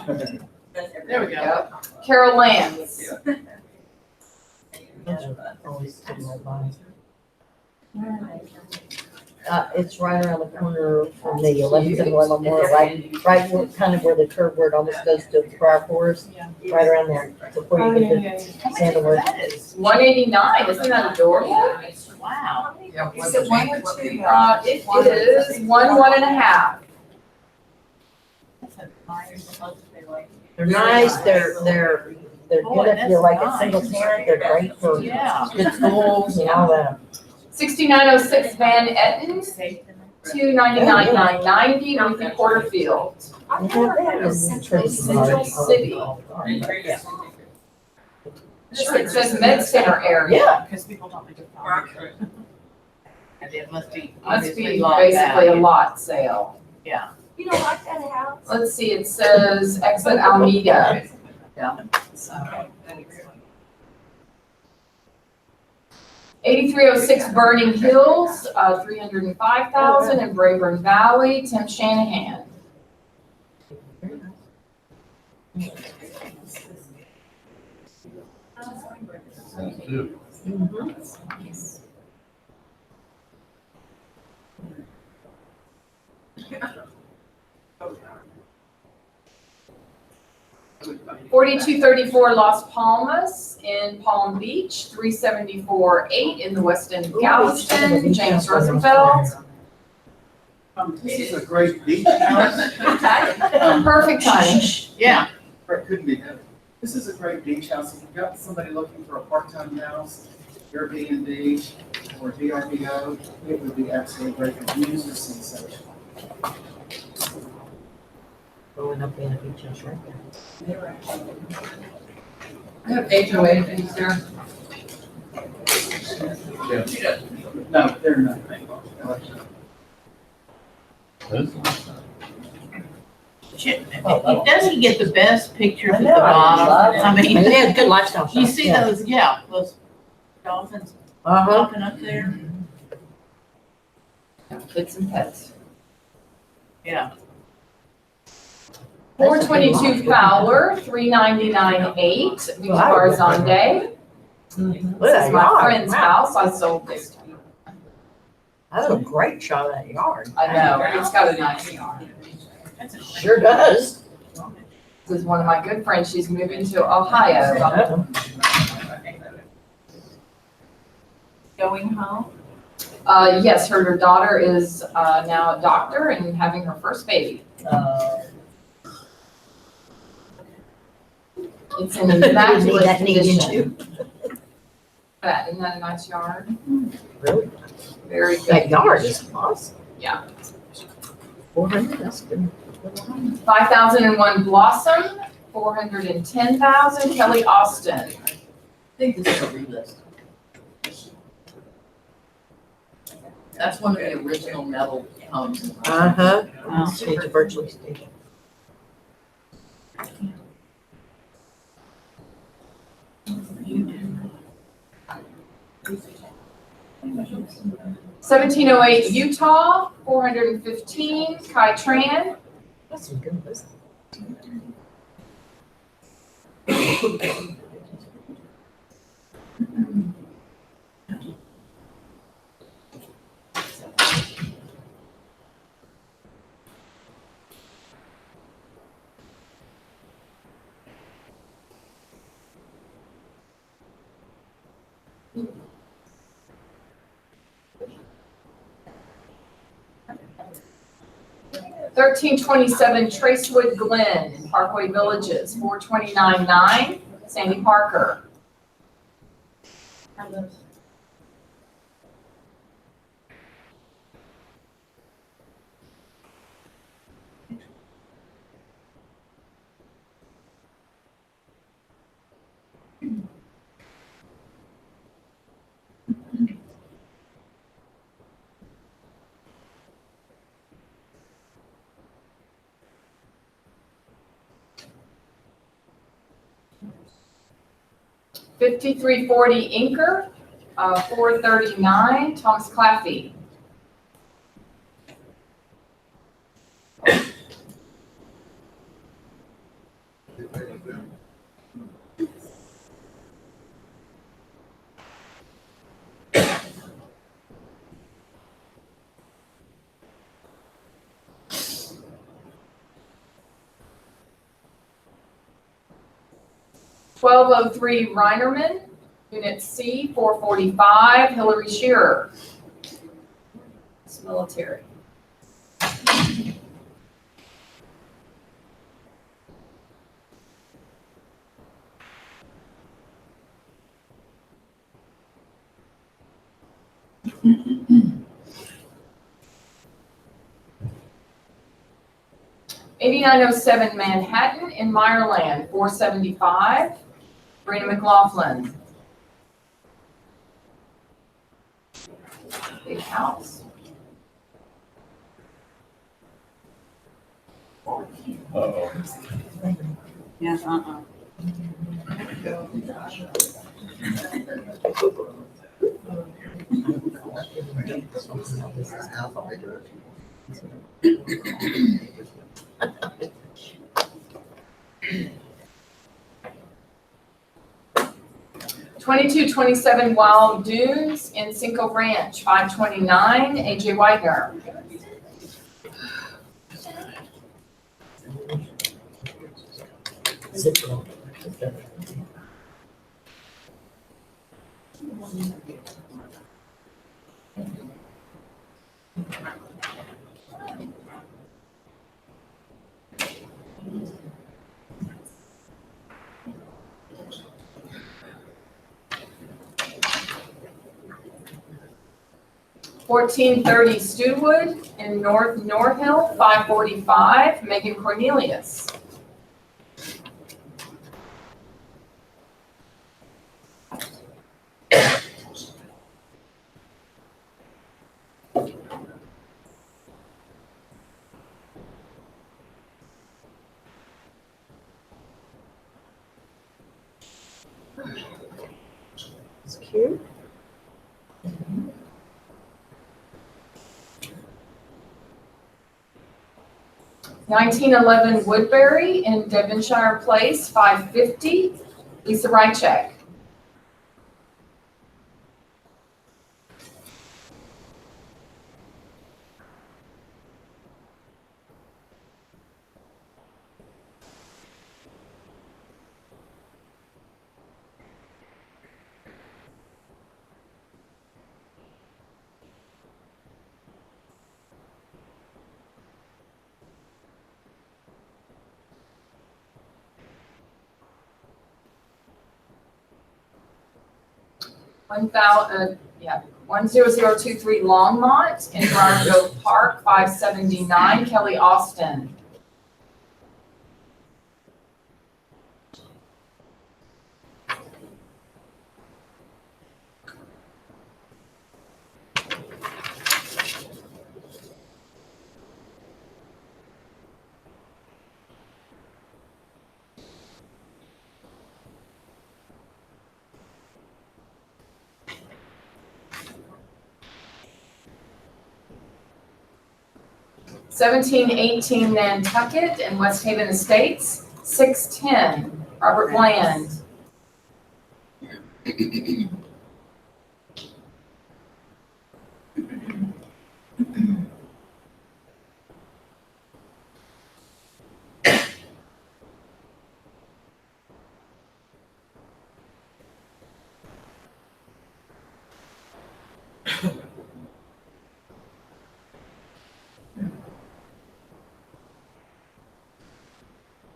There we go. Carol Lance. It's right around the corner from the 11th and 11 more, right where, kind of where the curve where it almost goes to Friar Forest, right around there, before you get to Sandalwood. 189, isn't that adorable? Wow. Is it one or two? It is one and a half. They're nice, they're good if you're like a single parent, they're great for Yeah. good schools and all that. 6906 Van Etten, 299,990 Ruthie Porterfield. I've never heard of Central Central City. Yeah. It says Med Center area. Yeah. Because people don't think it's fun. And it must be. Must be lot basically a value. lot sale. Yeah. You don't like that house? Let's see, it says exit Almeida. Yeah. 8306 Burning Hills, 305,000, and Brayburn Valley, Tim Shanahan. Mhm. 4234 Las Palmas in Palm Beach, 374.8 in the West End of Galveston, James Rosenfeld. This is a great beach house. Perfect timing. Yeah. It couldn't be better. This is a great beach house. If you've got somebody looking for a part-time house, Airbnb or VRBO, it would be absolutely great. The views are sensational. Growing up in a beach house right there. I have HOA fees there. No, they're not. Doesn't he get the best pictures I at the know, bottom? I mean, And they had good lifestyle you shops, see yeah. those, yeah, those dolphins Uh-huh. walking up there? Kids and pets. Yeah. 422 Fowler, 399.8, Beach Bar Zonde. Mhm. This is my Yard, friend's wow. house, I sold this. That's a great shot of that yard. I know, it's got a nice yard. Sure does. This is one of my good friends, she's moving to Ohio. Going home? Yes, her daughter is now a doctor and having her first baby. It's in immaculate That needed condition. That, isn't that a nice yard? Really? Very good. That yard is awesome. Yeah. 400, that's good. 5001 Blossom, 410,000, Kelly Austin. I think this is a relist. That's one of the original metal homes. Uh-huh. Wow. Stage virtually stage. Seventeen oh eight Utah, 415, Kai Tran. That's some good business. Thirteen twenty-seven Tracewood Glen in Parkway Villages, 429.9, Sandy Parker. Fifty-three forty Inker, 439, Thomas Claffey. $1203 Reinerman, Unit C, 445, Hillary Shearer. It's military. $8907 Manhattan in Meyerland, 475, Brina McLaughlin. Big house. Uh-oh. Yeah, $2227 Wild Dunes in Cinco Ranch, 529, AJ Widener. Zip code. 1430 Stewwood in North Hill, 545, Megan Cornelius. It's cute. 1911 Woodbury in Devonshire Place, 550, Lisa Rychek. One 10023 Longmont in Briargrove Park, 579, Kelly Austin. $1718 Nantucket in West Haven Estates, 610, Robert Bland.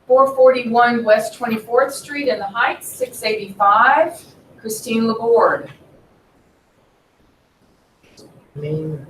$441 West 24th Street in the Heights, 685, Christine Laborde. mean.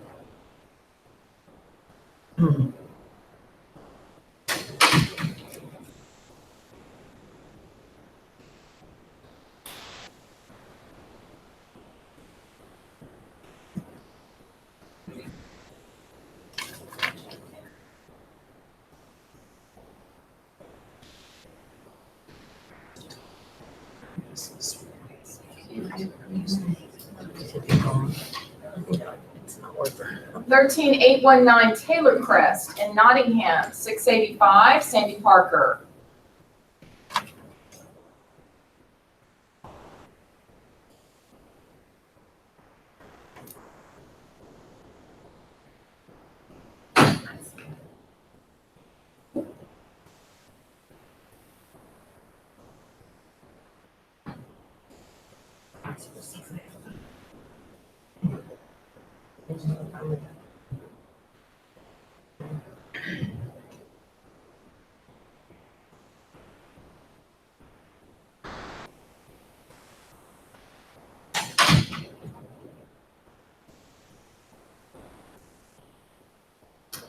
It's not worth it. 13819 Taylor Crest in Nottingham, 685, Sandy Parker.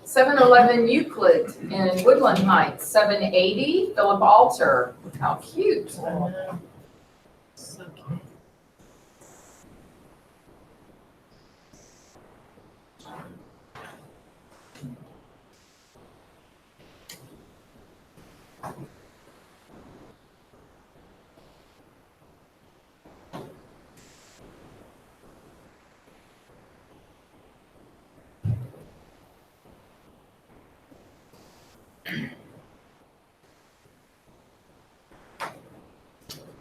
$711 Euclid in Woodland Heights, $780 Philip Alter. How cute.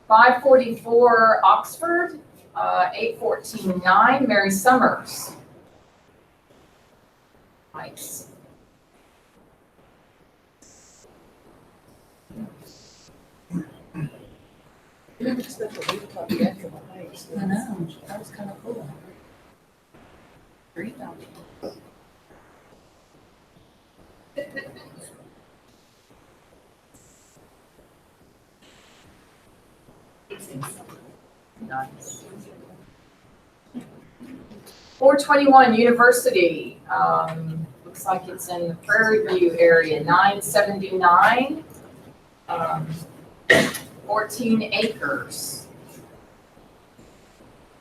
$544 Oxford, $814.9 Mary Summers. Nice. I know, that was kind of cool. Great. Nice. 421 University, looks like it's in the Prairie View area, $979, 14 acres.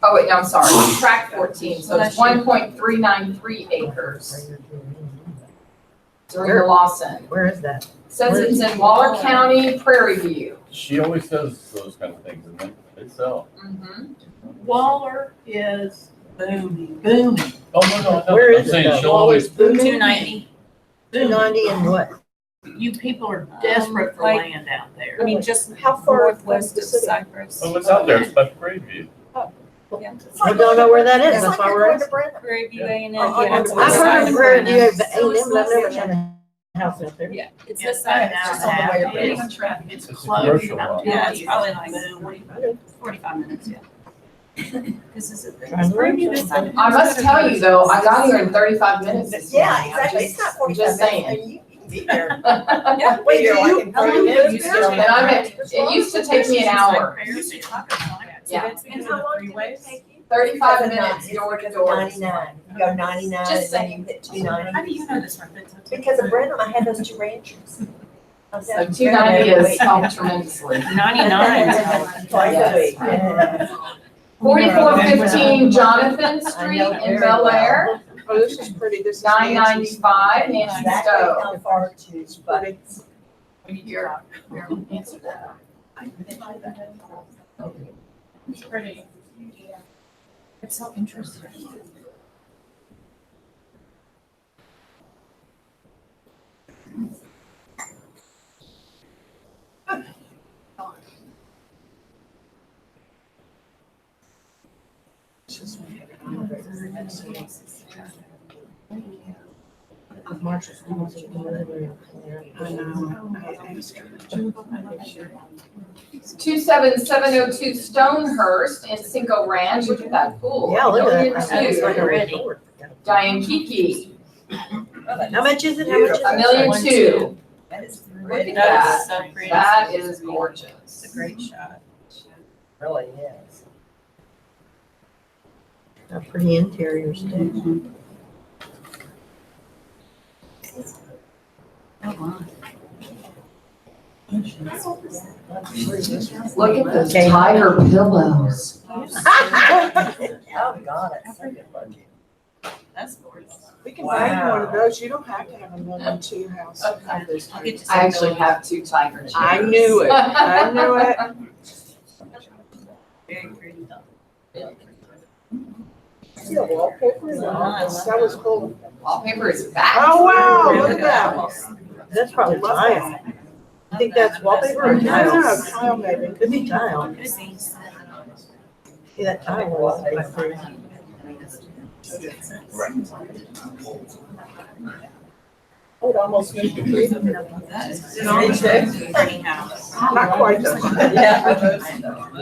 Oh, wait, no, I'm sorry, track 14, so it's 1.393 acres. Serena Lawson. Where is that? Says it's in Waller County, Prairie View. She always says those kind of things, and then they sell. Mhm. Waller is booming, booming. Oh, no, no, no. Where is I'm it, saying though? she'll always, Booming. 290. 290 and what? You people are desperate for like- land out there. I mean, just How far northwest of Cypress. oh, it's out there, it's by Prairie View. Yeah. I don't know where that is, It's that's like why you're we're going asking. to Brandon. Prairie View A&M. Oh, Yeah, it's I've I've this heard side of of Prairie View, Brandon. but A&M, but I've never had a house out there. Yeah, it's Yeah, this side. it's It's just on the way Yeah, up. even traffic, it's It's a close. commercial lot. Yeah, it's probably like Boom. 45 minutes, yeah. This is it. Trying to Prairie View learn this side. I must tell you though, I got here in 35 minutes this Yeah, morning. I'm exactly. just- It's not I'm 45 just minutes. saying. And you can be there. Yeah. Wait, you're like in How long 30 you minutes. live you're there? still- And it used to take me an hour. Yeah. And how long did it take you? 35 Because of minutes nine- door to because of door. 99. You go 99 Just and then you hit 290. How do you know this, Martha? Because of Brandon, I had those two ranchers. So 290 has helped tremendously. 99. Twice Yes. a week. Yeah. 4415 Jonathan I Street know in very Bel Air, Oh, this is pretty, this is Nancy's. 995 Nancy Exactly Stowe. how far to, but Here, answer that. It's pretty. It's so interesting. Marshall's house is really clear. I know. I asked her. 27702 Stonehurst in Cinco Ranch, look at that pool. Yeah, look at that. $1,200,000. It's like a Ready. resort. Diane Kiki, How much is it? How much is it? $1,200,000. that is Look really at That that. is so pretty. That is gorgeous. It's a great shot. really is. A pretty interior too. Oh, wow. Look at those tiger pillows. Oh, God, it's so good looking. That's gorgeous. We can buy you one of those, you don't have to have a million to your house. to have those I'll get things. to I actually have 2 tiger chairs. I knew it, I knew it. Very pretty. See the wallpaper in the office, that was cool. Wallpaper is back. Oh, wow, look at that. That's probably tile. I think that's wallpaper or I don't know, tile. tile maybe. Could be tile. Could be. See that tile was like pretty. would almost make it three. Pretty house. Not quite though. Yeah.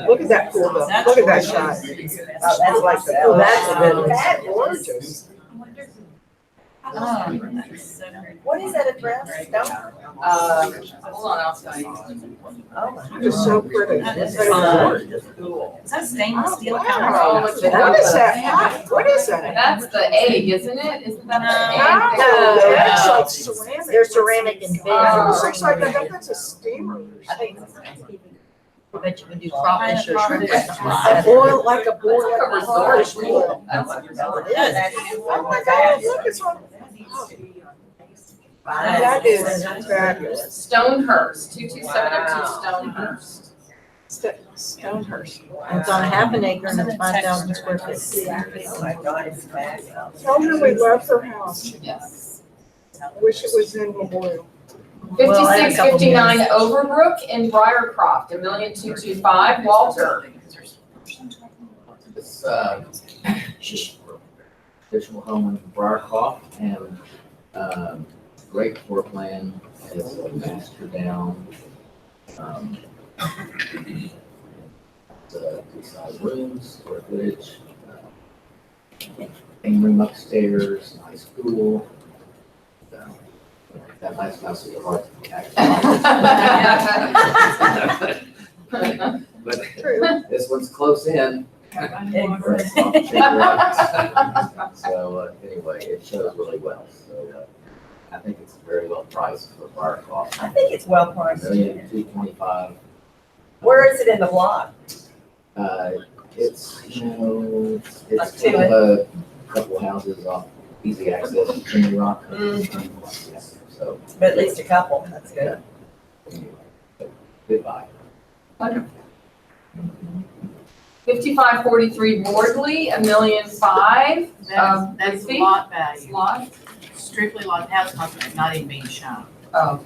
Look at that pool though. Look at that shot. Oh, that's like, oh, that's a good one. That's gorgeous. What is that address? Stone? Hold on, I'll tell you. Oh, It's so pretty. That's So gorgeous. Is that stainless steel Wow. countertop? What is that? What is that? That's the egg, isn't it? Isn't that the No, egg? that's like ceramic. They're ceramic and big. Oh, it looks like, I think that's a steamer. I think I bet you can do crawfish or shrimp. A boil, like a boil. It's like a resort pool. That's what it's called. Oh my God, look, it's on. That is fabulous. Stonehurst, 22702 Stonehurst. Stonehurst. It's on a half an acre and it's 5,000 square feet. oh my God, it's bad. Tell her we love her house. Yes. Wish it was in Memorial. Well, I had a couple 5659 Overbrook in Briarcroft, 1,225,000, Walter. It's traditional home in Briarcloth and great floor plan. It's a master down. It's two-size rooms, square footage. Main room upstairs, nice pool. That nice house is hard to catch. But this one's close in. So anyway, it shows really well. So I think it's very well priced for Briarcloth. I think it's well priced. 1,225,000. Where is it in the block? It's, you know, Like it's to kind of a couple houses off easy access to Chimney Rock. Yeah, so But at least a couple, that's good. anyway, goodbye. 5543 Wardley, 1,500,000. That's feet? lot value. Lot. Strictly lot house, not even being shown. Oh.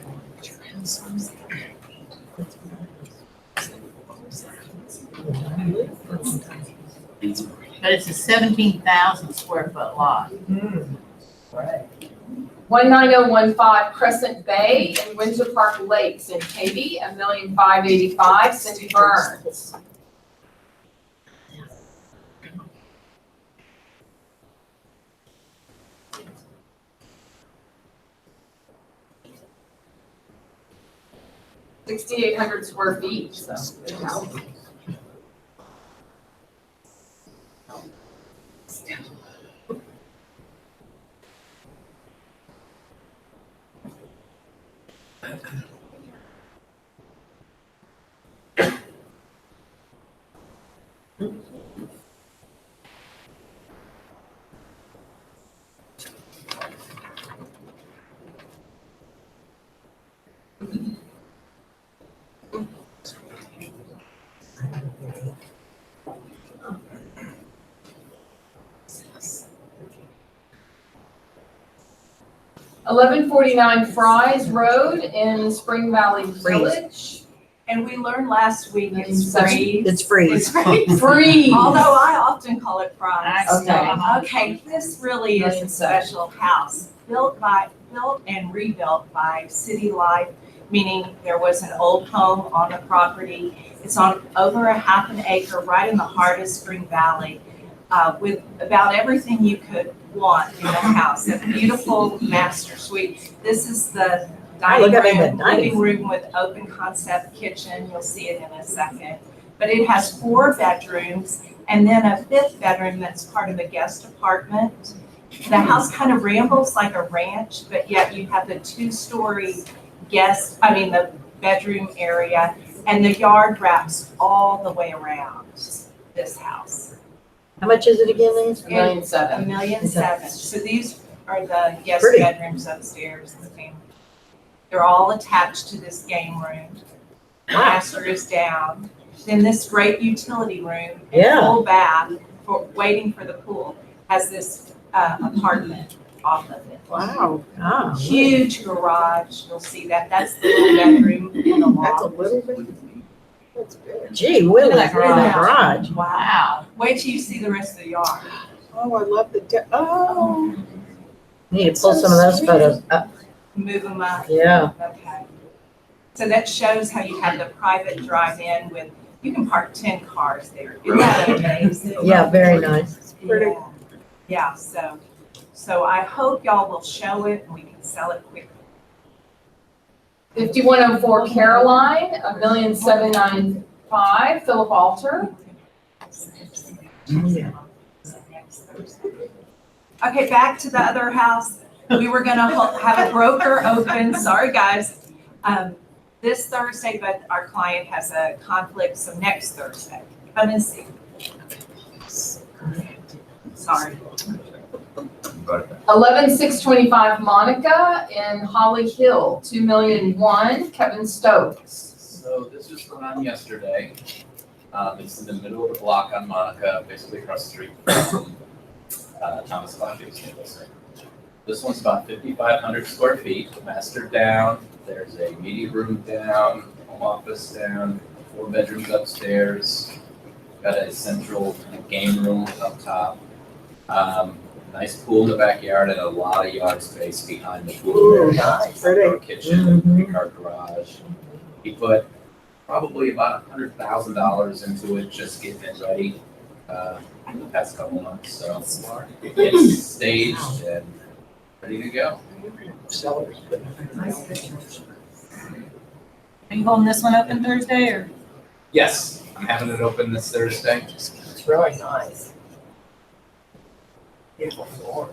But it's a 17,000 square foot lot. Right. 19015 Crescent Bay in Windsor Park Lakes in Katy, 1,585,000, Cindy Burns. $6,800 square feet, so. $1149 Fry's Road in Spring Valley Village. And we learned last week it's It's free. It's free. It's free. Free. Although I often call it fries. Okay. Okay, this really is a special house, built and rebuilt by City Life, meaning there was an old home on the property. It's on over a half an acre, right in the heart of Spring Valley, with about everything you could want in the house. A beautiful master suite. This is the dining look at it, room, the dining. living room with open concept kitchen. You'll see it in a second. But it has 4 bedrooms and then a 5th bedroom that's part of a guest apartment. The house kind of rambles like a ranch, but yet you have the 2-story the bedroom area, and the yard wraps all the way around this house. How much is it again, Lance? $1,700,000. $1,700,000. So these are the guest Pretty. bedrooms upstairs in the family. They're all attached to this game room. The Wow. master is down. Then this great utility room, and Yeah. full bath for waiting for the pool, has this apartment off of it. Wow, Ah, Huge garage. You'll see that. That's the little bedroom in the that's a loft. little bit. That's big. gee, Willie, Look at that garage. Wow. Wait till you see the rest of the yard. Oh, I love the, oh, Need to pull some of those photos up. Move them up? Yeah. Okay. So that shows how you have the private drive-in with, you can park 10 cars there. Isn't that amazing? Yeah, very nice. Yeah. Yeah, so I hope y'all will show it and we can sell it quickly. 5104 Caroline, 1,795,000, Philip Alter. Okay, back to the other house. We were gonna have a broker open, sorry guys, this Thursday, but our client has a conflict, so next Thursday. Come and see. Sorry. 11625 Monica in Holly Hill, 2,000,001, Kevin Stokes. So this was put on yesterday. It's in the middle of the block on Monica, basically across the street from Thomas Coffee's campus. This one's about 5,500 square feet, master down. There's a media room down, home office down, 4 bedrooms upstairs. Got a central game room up top. Nice pool in the backyard and a lot of yard space behind the pool. Ooh, nice. Our kitchen, Mhm. our garage. He put probably about $100,000 into it, just getting it ready, in the past couple months, so it's staged and ready to go. Are you holding this one open Thursday or? Yes, I'm having it open this Thursday. It's really nice. Beautiful floor.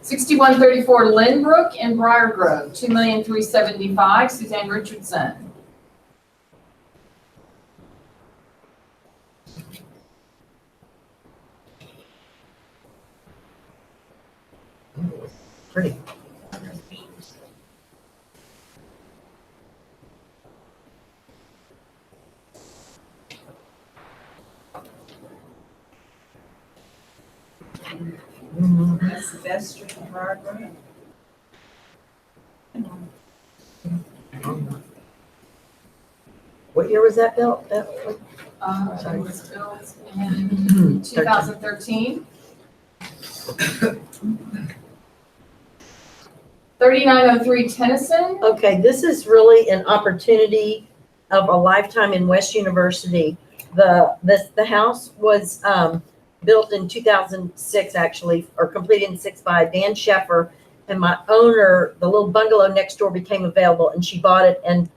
$61.34 Lynbrook in Briar Grove, 2,375,000, Suzanne Richardson. Pretty. That's the best street in Briar Grove. What year was that built? It was built in 2013. 3903 Tennyson. Okay, this is really an opportunity of a lifetime in West University. The house was built in 2006, actually, or completed in 6 by Dan Sheffer. And my owner, the little bungalow next door became available and she bought it and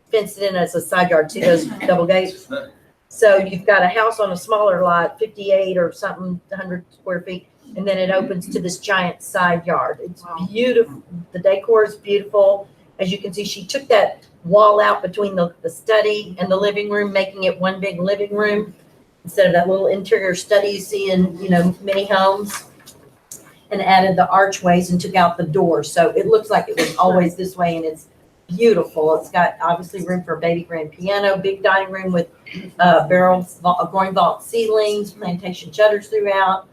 fenced it in as a side yard. See those double gates? So you've got a house on a smaller lot, 58 or something, 100 square feet. And then it opens to this giant side yard. It's beautiful. The decor is beautiful. As you can see, she took that wall out between the study and the living room, making it one big living room instead of that little interior study you see in, many homes, and added the archways and took out the doors. So it looks like it was always this way, and it's beautiful. It's got obviously room for a baby grand piano, big dining room with barrels, groin vault ceilings, plantation shutters throughout.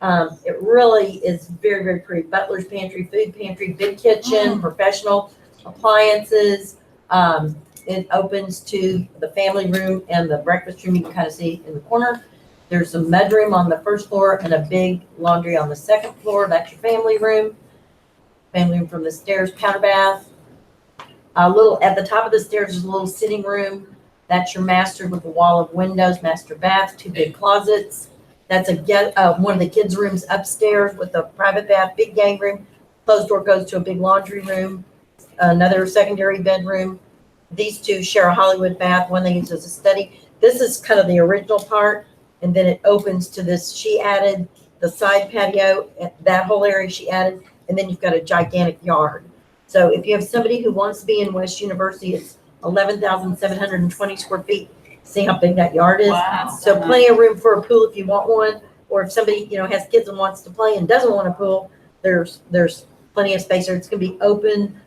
It really is very, very pretty. Butler's pantry, food pantry, big kitchen, professional appliances. It opens to the family room and the breakfast room. You can kind of see in the corner. There's a mudroom on the first floor and a big laundry on the second floor. That's your family room. Family room from the stairs, powder bath. At the top of the stairs is a little sitting room. That's your master with a wall of windows, master bath, 2 big closets. That's one of the kids' rooms upstairs with a private bath, big game room. Closed door goes to a big laundry room, another secondary bedroom. These 2 share a Hollywood bath, one they use as a study. This is kind of the original part, and then it opens to this. She added the side patio, that whole area she added, and then you've got a gigantic yard. So if you have somebody who wants to be in West University, it's 11,720 square feet. See how big that yard is? Wow. So plenty of room for a pool if you want one, or if somebody, has kids and wants to play and doesn't want a pool, there's plenty of space there. It's gonna be open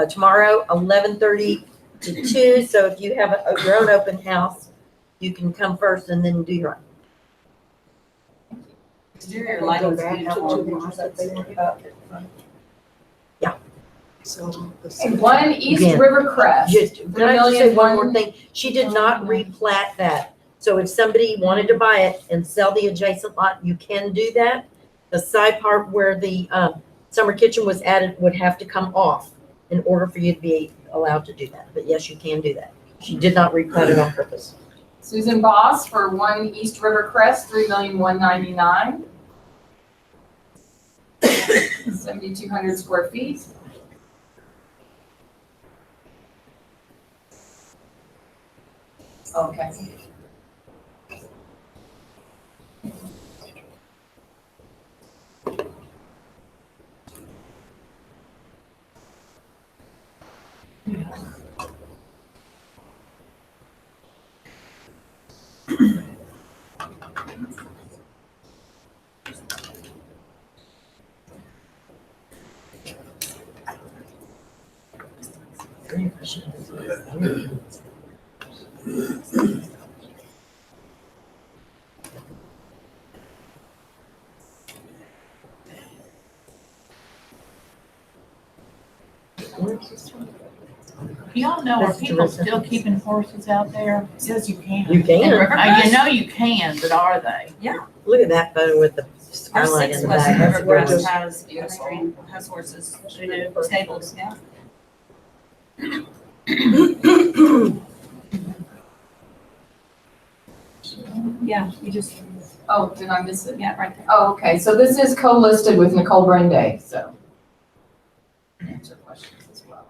tomorrow, 11:30 to 2. So if you have your own open house, you can come first and then do your own. Exterior Go lighting's back to beautiful. the ones that they wanted. So. And one East Again, River Crest. Just, can I just say one more 3,000,001 thing? She did not replat that. So if somebody wanted to buy it and sell the adjacent lot, you can do that. The side part where the summer kitchen was added would have to come off in order for you to be allowed to do that. But yes, you can do that. She did not replat it on purpose. Susan Boss for one East River Crest, 3,199,000. 7,200 square feet. Okay. Y'all know, are That's people terrific. still keeping horses out there? Says you can. You can. You know you can, but are they? Look at that photo with the Our skyline in six the Western back. River That's Crest gorgeous. has, has horses, they do, stables, yeah. Yeah, you just, Oh, did I miss it? yeah, right there. Oh, okay, so this is co-listed with Nicole Branday, so. Answer questions as well.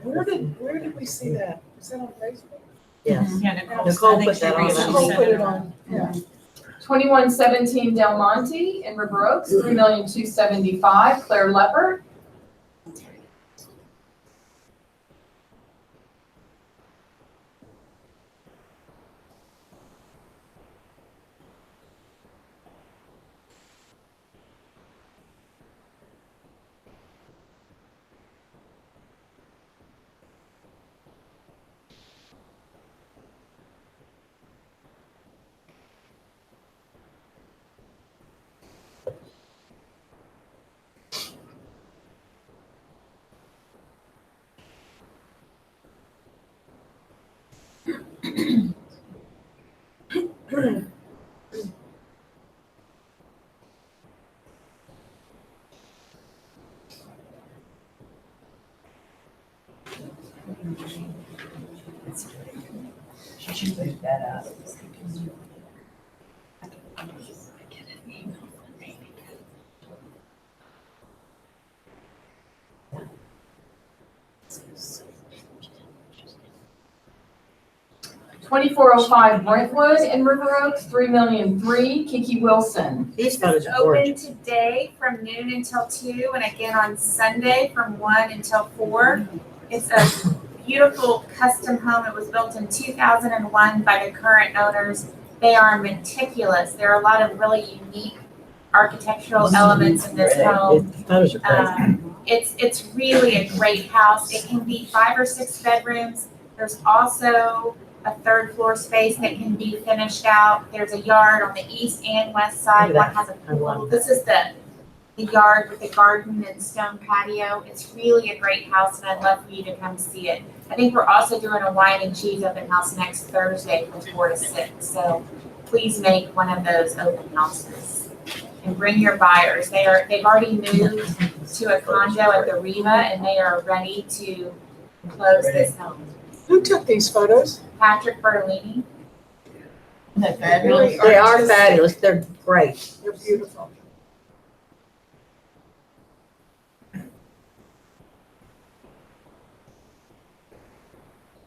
Where did we see that? Is that on Facebook? Yes. Yeah, Nicole I think put that she on. recently Nicole set put it it up. on, yeah. 2117 Del Monte in River Oaks, 3,275,000. Claire Leopard. She should put that up. 2405 Brentwood in River Oaks, 3,003,000. Kiki Wilson. These This photos is are open gorgeous. today from noon until 2, and again on Sunday from 1 until 4. It's a beautiful custom home. It was built in 2001 by the current owners. They are meticulous. There are a lot of really unique architectural elements in this home. The photos are great. It's really a great house. It can be 5 or 6 bedrooms. There's also a third floor space that can be finished out. There's a yard on the east and west side. Look at One has a I love pool. that. This is the yard with the garden and stone patio. It's really a great house, and I'd love for you to come see it. I think we're also doing a wine and cheese open house next Thursday from 4 to 6. So please make one of those open houses and bring your buyers. They've already moved to a condo at the Riva, and they are ready to close this home. Who took these photos? Patrick Bertolini. Isn't that fabulous? They are fabulous. They're great. They're beautiful.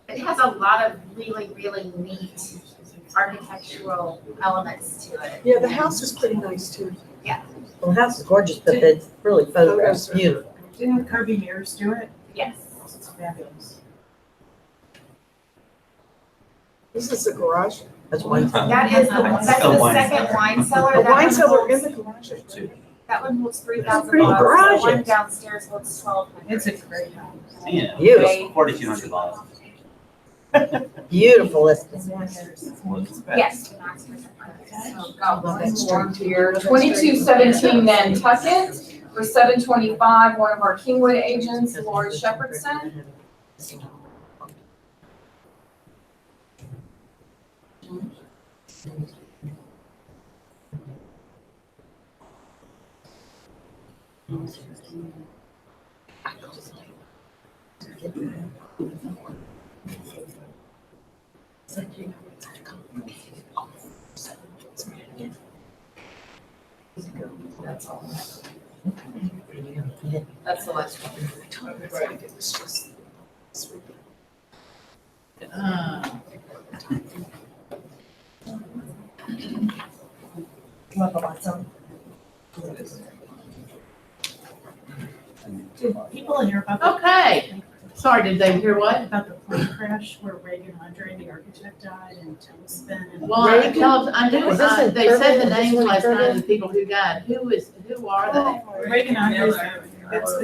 It has a lot of really, really neat architectural elements to it. Yeah, the house is pretty nice too. Well, the house is gorgeous, but it's really photographed beautiful. Didn't Kirby Mears do it? Yes. It's fabulous. This is the garage. That's one. That's the second wine cellar. A That wine one cellar in holds- the garage. That one holds 3,000 pretty bottles. The garage. one downstairs holds 1,200. It's a great house. Yeah. Beautiful. 4,200 dollars. Beautiful listing. Yes. So got one more here, 2217 Nantucket for 725, one of our Kingwood agents, Lori Shepherdson. That's the last one. Did people hear about that? Okay. Sorry, did they hear what? About the plane crash where Reagan Andre, the architect, died and tailspin and. Well, I knew, Is this in they said the Kerrville? names Is this last in night of the people who died. Who are they? Reagan Andre,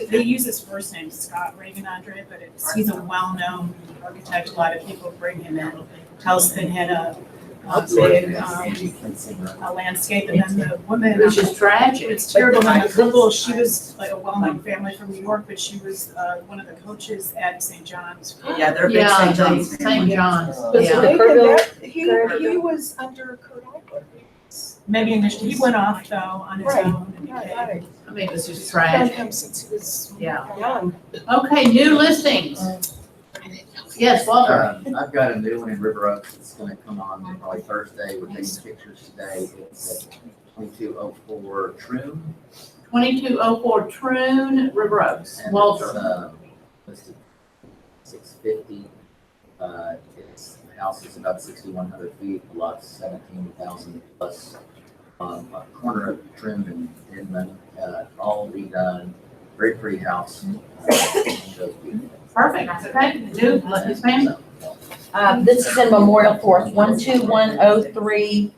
they use his first name, Scott Reagan Andre, but he's a well-known architect. A lot of people bring him in. Tailspin had a big a landscape, and then the woman. Which is tragic. It's terrible. And the couple, she was like a well-known family from New York, but she was one of the coaches at St. John's. Yeah, they're big Yeah, St. John's. St. John's, Was it yeah. the Kerrville? He was under Kurt Eichelberg. Maybe initially, he went off though on his Right. own. And I mean, it was just I've known tragic. him since he was Yeah. young. Okay, new listings. Yes, Walter. I've got a new one in River Oaks. It's gonna come on probably Thursday. We're taking pictures today. It's at 2204 Troon. 2204 Troon, River Oaks, And Walter. it's, listed 650. The house is about 6,100 feet, the lot's 17,000 plus. A corner of Trim and Inman, all redone, very pretty house. Shows beautiful. Perfect, okay, new, yes, ma'am. This is in Memorial Forest, 12103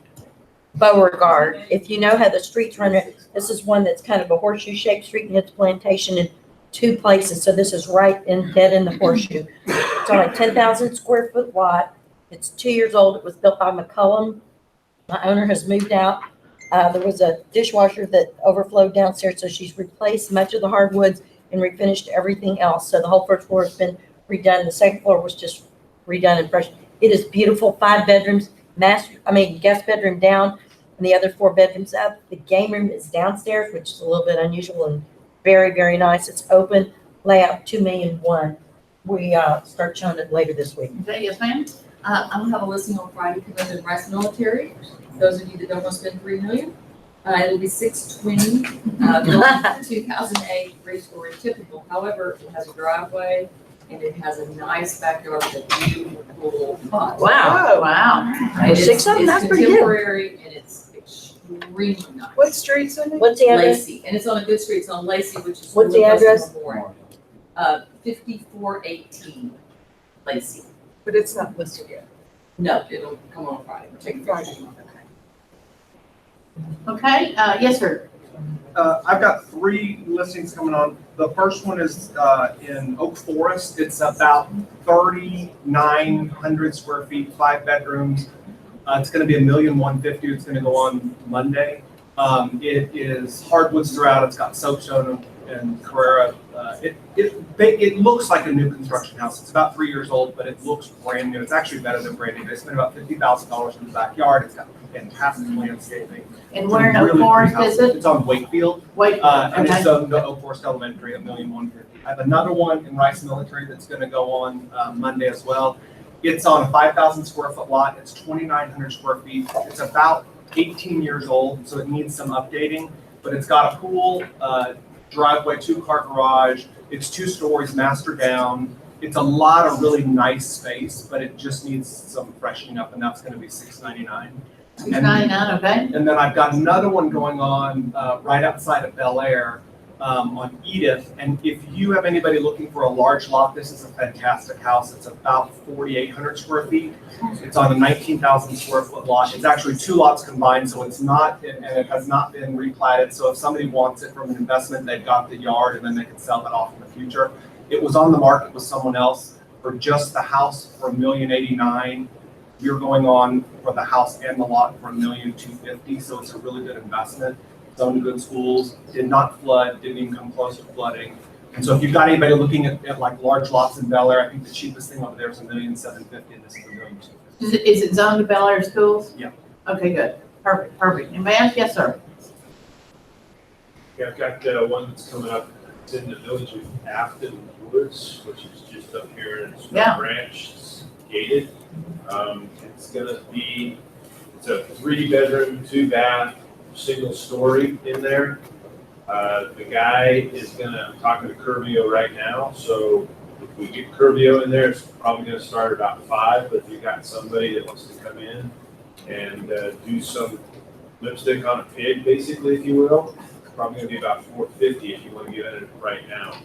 Beauregard. If you know how the streets run, this is one that's kind of a horseshoe-shaped street and hits Plantation in two places. So this is right in, dead in the horseshoe. It's on a 10,000 square foot lot. It's 2 years old. It was built by McCullum. My owner has moved out. There was a dishwasher that overflowed downstairs, so she's replaced much of the hardwoods and refinished everything else. So the whole first floor has been redone. The second floor was just redone and fresh. It is beautiful, 5 bedrooms, guest bedroom down, and the other 4 bedrooms up. The game room is downstairs, which is a little bit unusual and very, very nice. It's open, layout $2,000,001. We start showing it later this week. Okay, yes, ma'am. I'll have a listing on Friday because in Rice Military. Those of you that don't want to spend $3 million, it'll be 620, built 2008, 3-story typical. However, it has a driveway and it has a nice backyard with a beautiful pond. Wow. Wow. And it's- 600, that's it's pretty good. contemporary and it's extremely nice. What street's in it? What's the address? Lacey, and it's on a good street. It's on Lacey, which is. What's the really close address? to Memorial. 5418 Lacey. But it's not listed yet. No, it'll come on Friday. We're taking pictures. Okay, yes, sir. I've got 3 listings coming on. The first one is in Oak Forest. It's about 3,900 square feet, 5 bedrooms. It's going to be $1,150,000. It's going to go on Monday. It is hardwoods throughout. It's got soapstone and Carrera. It looks like a new construction house. It's about 3 years old, but it looks brand new. It's actually better than brand new. They spent about $50,000 in the backyard. It's got fantastic landscaping. And where in Oak Forest is it? It's on Wakefield. Wait, And okay. it's the Oak Forest Elementary at $1,150,000. I have another one in Rice Military that's going to go on Monday as well. It's on a 5,000 square foot lot. It's 2,900 square feet. It's about 18 years old, so it needs some updating. But it's got a pool, driveway, 2-car garage. It's 2 stories, master down. It's a lot of really nice space, but it just needs some freshening up, and that's going to be $699. $699, okay. And then I've got another one going on right outside of Bel Air on Edith. And if you have anybody looking for a large lot, this is a fantastic house. It's about 4,800 square feet. It's on a 19,000 square foot lot. It's actually 2 lots combined, so it's not, and it has not been replatted. So if somebody wants it from an investment, they've got the yard and then they can sell it off in the future. It was on the market with someone else for for just the house for $1,089,000. You're going on for the house and the lot for $1,250,000, so it's a really good investment. It's owned good schools, did not flood, didn't even come close to flooding. And so if you've got anybody looking at like large lots in Bel Air, I think the cheapest thing over there is $1,750,000, and this is $1,250,000. Is it zoned to Bel Air schools? Yeah. Okay, good. Perfect. Anybody else? Yes, sir. Yeah, I've got one that's coming up. It's in the village of Afton Woods, which is just up here in Spring Yeah. Branch. It's gated. It's gonna be, it's a 3-bedroom, 2-bath, single story in there. The guy is gonna, I'm talking to Curvio right now, so if we get Curvio in there, it's probably gonna start about 5, but if you got somebody that wants to come in and do some lipstick on a pig, basically, if you will, it's probably gonna be about $450 if you wanna get in it right now.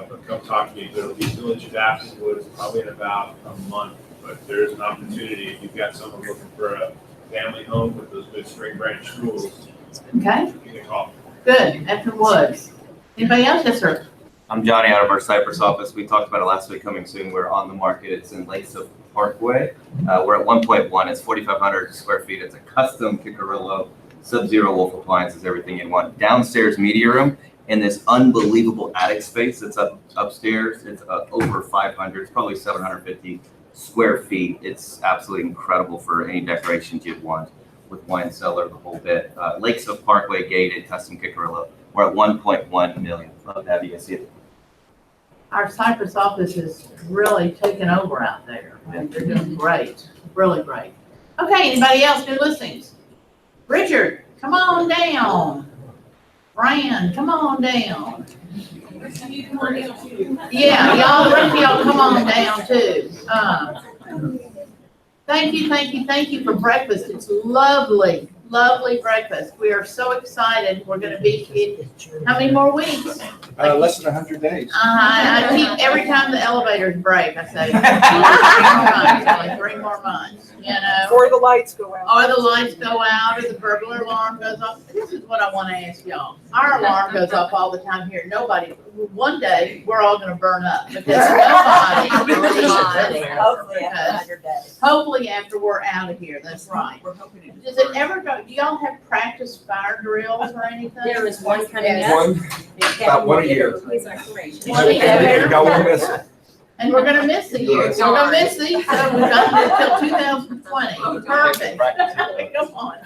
But come talk to me, but it'll be Village of Afton Woods probably in about a month. But there's an opportunity if you've got someone looking for a family home with those good Spring Branch schools. Okay, Give me a call. good. After Woods. Anybody else? Yes, sir. I'm Johnny out of our Cypress office. We talked about it last week, coming soon. We're on the market. It's in Lakeside Parkway. We're at 1.1. It's 4,500 square feet. It's a custom Kikarillo Sub-Zero Wolf appliances, everything in one. Downstairs media room and this unbelievable attic space that's upstairs. It's over 500. It's probably 750 square feet. It's absolutely incredible for any decorations you'd want with wine cellar, the whole bit. Lakeside Parkway gated custom Kikarillo. We're at 1.1 million. Love to have you guys see it. Our Cypress office is really taking over out there. And they're doing great, really great. Okay, anybody else? New listings? Richard, come on down. Brian, come on down. Yeah, y'all come on down too. Thank you for breakfast. It's lovely breakfast. We are so excited. We're gonna be in, how many more weeks? Less than 100 days. I keep, every time the elevators break, I say, only 3 more months, you know? Or the lights go out. Or the lights go out, or the burglar alarm goes off. This is what I want to ask y'all. Our alarm goes off all the time here. Nobody, one day, we're all gonna burn up because nobody really is there. Hopefully after 100 days. Hopefully after we're out of here, that's right. We're hoping it. Does it ever go, do y'all have practice fire drills or anything? There is one coming up. One, about one a year. One a year. Y'all won't miss it. And we're gonna miss the year, so we're gonna miss these, so we've got until 2020, perfect. Come on,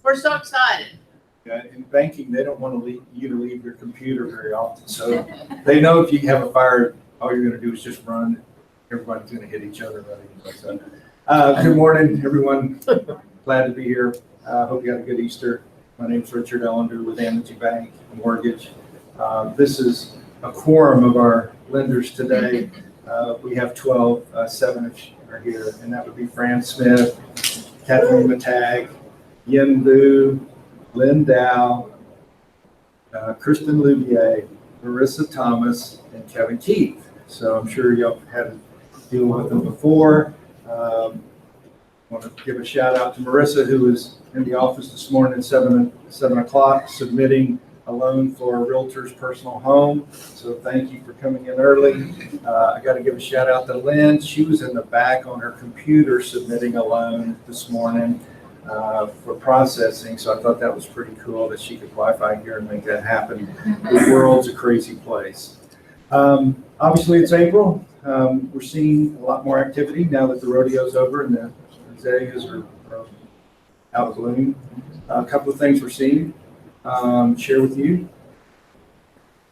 we're so excited. Yeah, in banking, they don't want you to leave your computer very often, so they know if you have a fire, all you're gonna do is just run. Everybody's gonna hit each other. So, good morning, everyone. Glad to be here. Hope you had a good Easter. My name's Richard Ellender with Amity Bank Mortgage. This is a quorum of our lenders today. We have 12, 7 are here, and that would be Fran Smith, Kathleen Matag, Yin Vu, Lynn Dow, Kristen Louvier, Marissa Thomas, and Kevin Keith. So I'm sure y'all had to deal with them before. I want to give a shout out to Marissa, who was in the office this morning at 7 o'clock submitting a loan for a realtor's personal home. So thank you for coming in early. I got to give a shout out to Lynn. She was in the back on her computer submitting a loan this morning for processing. So I thought that was pretty cool that she could Wi-Fi here and make that happen. The world's a crazy place. Obviously it's April. We're seeing a lot more activity now that the rodeo's over and the azaleas are out of bloom. A couple of things we're seeing. Share with you.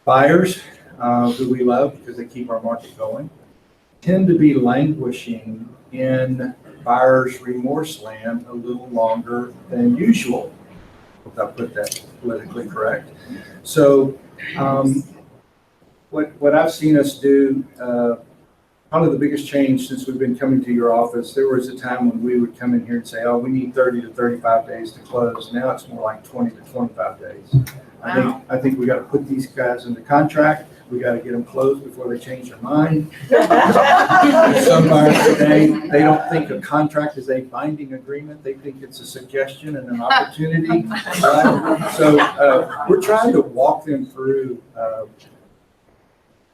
Buyers, who we love because they keep our market going, tend to be languishing in buyer's remorse land a little longer than usual. If I put that politically correct. So what I've seen us do, probably the biggest change since we've been coming to your office, there was a time when we would come in here and say, oh, we need 30 to 35 days to close. Now it's more like 20 to 25 days. Wow. I think we got to put these guys into contract. We got to get them closed before they change their mind. Some buyers today, they don't think a contract is a binding agreement. They think it's a suggestion and an opportunity. Right? So we're trying to walk them through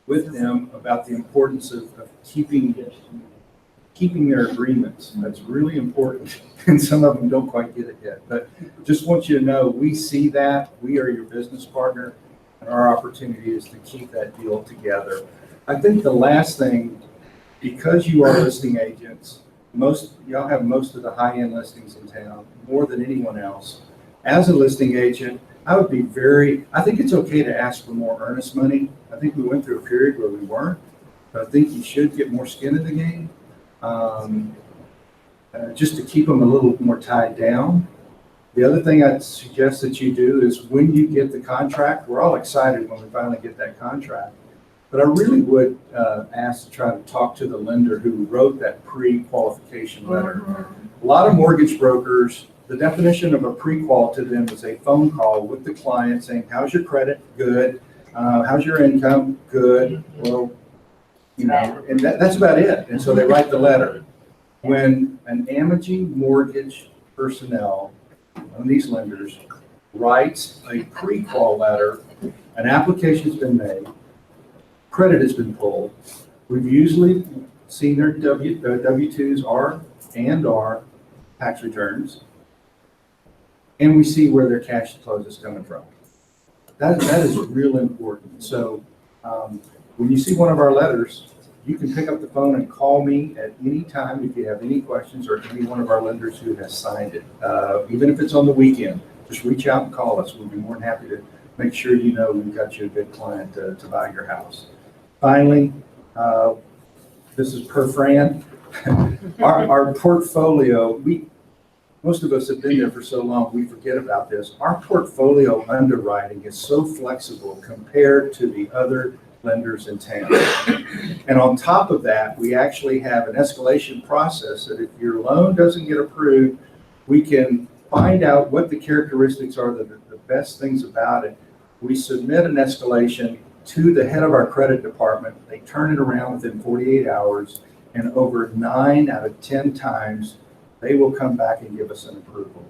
with them about the importance of keeping their agreements. That's really important, and some of them don't quite get it yet. But just want you to know, we see that. We are your business partner, and our opportunity is to keep that deal together. I think the last thing, because you are listing agents, y'all have most of the high-end listings in town, more than anyone else. As a listing agent, I think it's okay to ask for more earnest money. I think we went through a period where we weren't, but I think you should get more skin in the game, just to keep them a little more tied down. The other thing I'd suggest that you do is when you get the contract, we're all excited when we finally get that contract, but I really would ask to try to talk to the lender who wrote that pre-qualification letter. A lot of mortgage brokers, the definition of a pre-qual to them is a phone call with the client saying, how's your credit? Good. How's your income? Good. Well, and that's about it. And so they write the letter. When an Amegy mortgage personnel, one of these lenders, writes a pre-qual letter, an application's been made, credit has been pulled. We've usually seen their W-2s are tax returns, and we see where their cash flow is coming from. That is real important. So when you see one of our letters, you can pick up the phone and call me at any time if you have any questions, or any one of our lenders who has signed it. Even if it's on the weekend, just reach out and call us. We'll be more than happy to make sure you know we've got you a good client to buy your house. Finally, this is per Fran. Our portfolio, most of us have been there for so long, we forget about this. Our portfolio underwriting is so flexible compared to the other lenders in town. And on top of that, we actually have an escalation process that if your loan doesn't get approved, we can find out what the characteristics are, the best things about it. We submit an escalation to the head of our credit department. They turn it around within 48 hours, and over 9 out of 10 times, they will come back and give us an approval.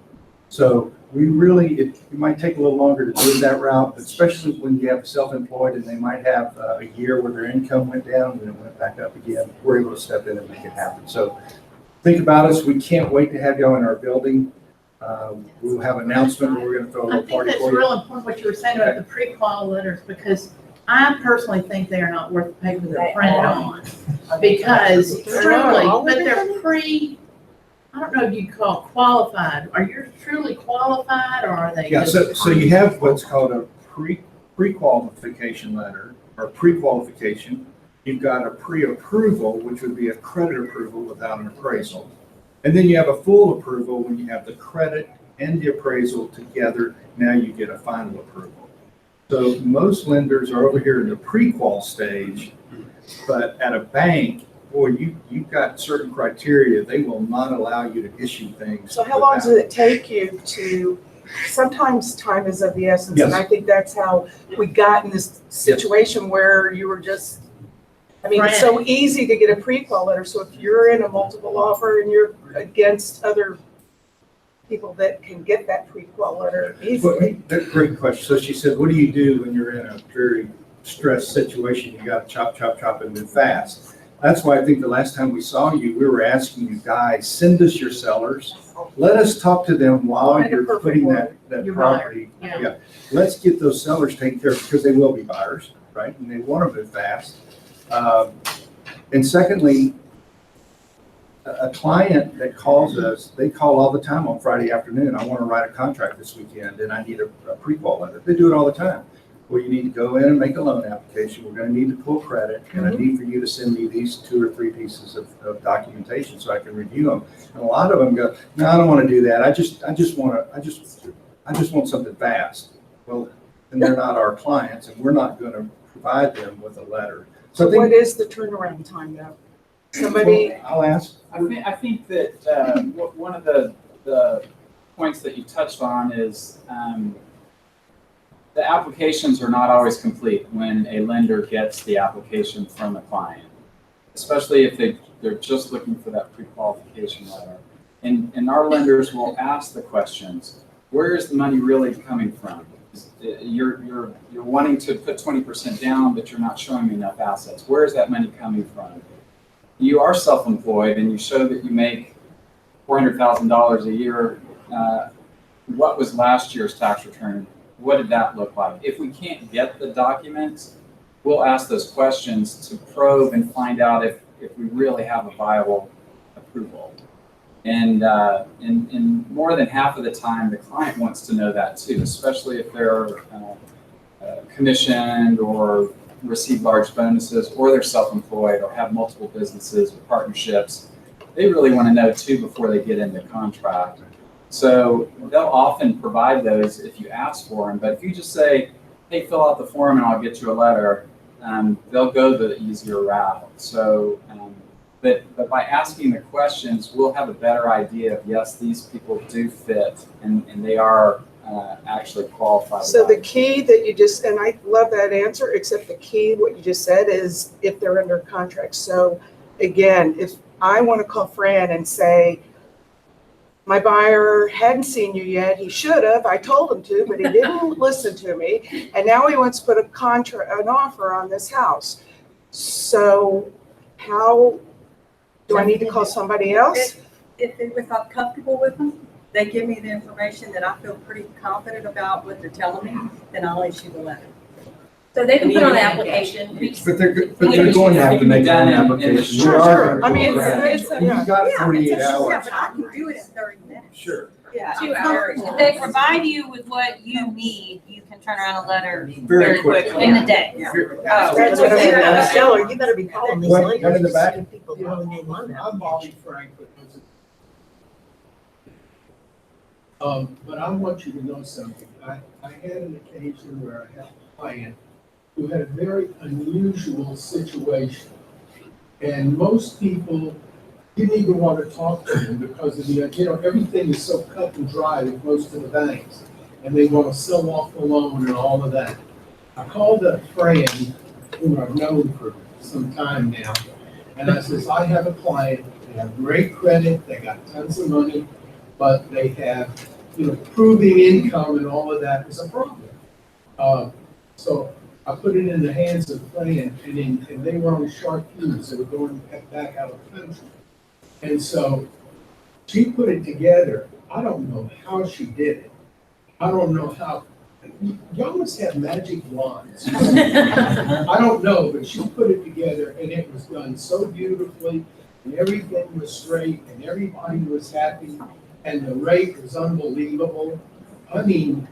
So we really, it might take a little longer to do that route, but especially when you have self-employed and they might have a year where their income went down and then it went back up again, we're able to step in and make it happen. So think about us. We can't wait to have y'all in our building. We'll have an announcement where we're going to throw a little party for you. I think that's real important what you were saying about the pre-qual letters, because I personally think they are not worth the paper they're printed on. Because truly, but they're I don't know if you call qualified. Are you truly qualified, or are they? Yeah, so you have what's called a pre-qualification letter, or pre-qualification. You've got a pre-approval, which would be a credit approval without an appraisal. And then you have a full approval when you have the credit and the appraisal together. Now you get a final approval. So most lenders are over here in the pre-qual stage, but at a bank, boy, you've got certain criteria. They will not allow you to issue things. So how long does it take you to, sometimes time is of the essence, Yes. and I think that's how we got in this situation where you were just, I mean, it's so easy to get a pre-qual letter. So if you're in a multiple offer and you're against other people that can get that pre-qual letter easily. That's a great question. So she said, what do you do when you're in a very stressed situation? You got to chop, and move fast. That's why I think the last time we saw you, we were asking you guys, send us your sellers. Let us talk to them while you're putting that property. Yeah. Let's get those sellers taken care of, because they will be buyers, right? And they want to move fast. And secondly, a client that calls us, they call all the time on Friday afternoon. I want to write a contract this weekend and I need a pre-qual letter. They do it all the time. Well, you need to go in and make a loan application. We're going to need to pull credit, and I need for you to send me these 2 or 3 pieces of documentation so I can review them. And a lot of them go, no, I don't want to do that. I just want something fast. Well, then they're not our clients, and we're not going to provide them with a letter. So what is the turnaround time though? Somebody, I'll ask. I think that one of the points that you touched on is the applications are not always complete when a lender gets the application from a client, especially if they're just looking for that pre-qualification letter. And our lenders will ask the questions, where is the money really coming from? You're wanting to put 20% down, but you're not showing me enough assets. Where is that money coming from? You are self-employed and you show that you make $400,000 a year. What was last year's tax return? What did that look like? If we can't get the documents, we'll ask those questions to probe and find out if we really have a viable approval. And more than half of the time, the client wants to know that too, especially if they're commissioned or receive large bonuses, or they're self-employed or have multiple businesses or partnerships. They really want to know too before they get into contract. So they'll often provide those if you ask for them. But if you just say, hey, fill out the form and I'll get you a letter, they'll go the easier route. So, but by asking the questions, we'll have a better idea of, yes, these people do fit and they are actually qualified. So the key that you just, and I love that answer, except the key, what you just said, is if they're under contract. So again, if I want to call Fran and say, my buyer hadn't seen you yet, he should have, I told him to, but he didn't listen to me. And now he wants to put an offer on this house. So how, do I need to call somebody else? If I'm comfortable with them, they give me the information that I feel pretty confident about what they're telling me, then I'll issue the letter. So they can put on an application. But they're going to have to make an application. Sure. I mean, You've got 48 hours. Yeah, but I can do it in 30 minutes. Sure. Yeah. 2 hours. If they provide you with what you need, you can turn around a letter Very quickly. in a day. That's what I'm gonna tell her, you better be calling these One lenders in the to back. see if people really need money. I'm Bobby Frank, but I want you to know something. I had an occasion where I had a client who had a very unusual situation. And most people didn't even want to talk to him because of the, everything is so cut and dry with most of the banks. And they want to sell off the loan and all of that. I called up Fran, whom I've known for some time now, and I says, I have a client, they have great credit, they got tons of money, but they have, proving income and all of that is a problem. So I put it in the hands of Fran, and they were on a sharp fuse, they were going back out of the country. And so she put it together. I don't know how she did it. I don't know how. Y'all must have magic wands. I don't know, but she put it together and it was done so beautifully and everything was straight and everybody was happy and the rate was unbelievable. I mean,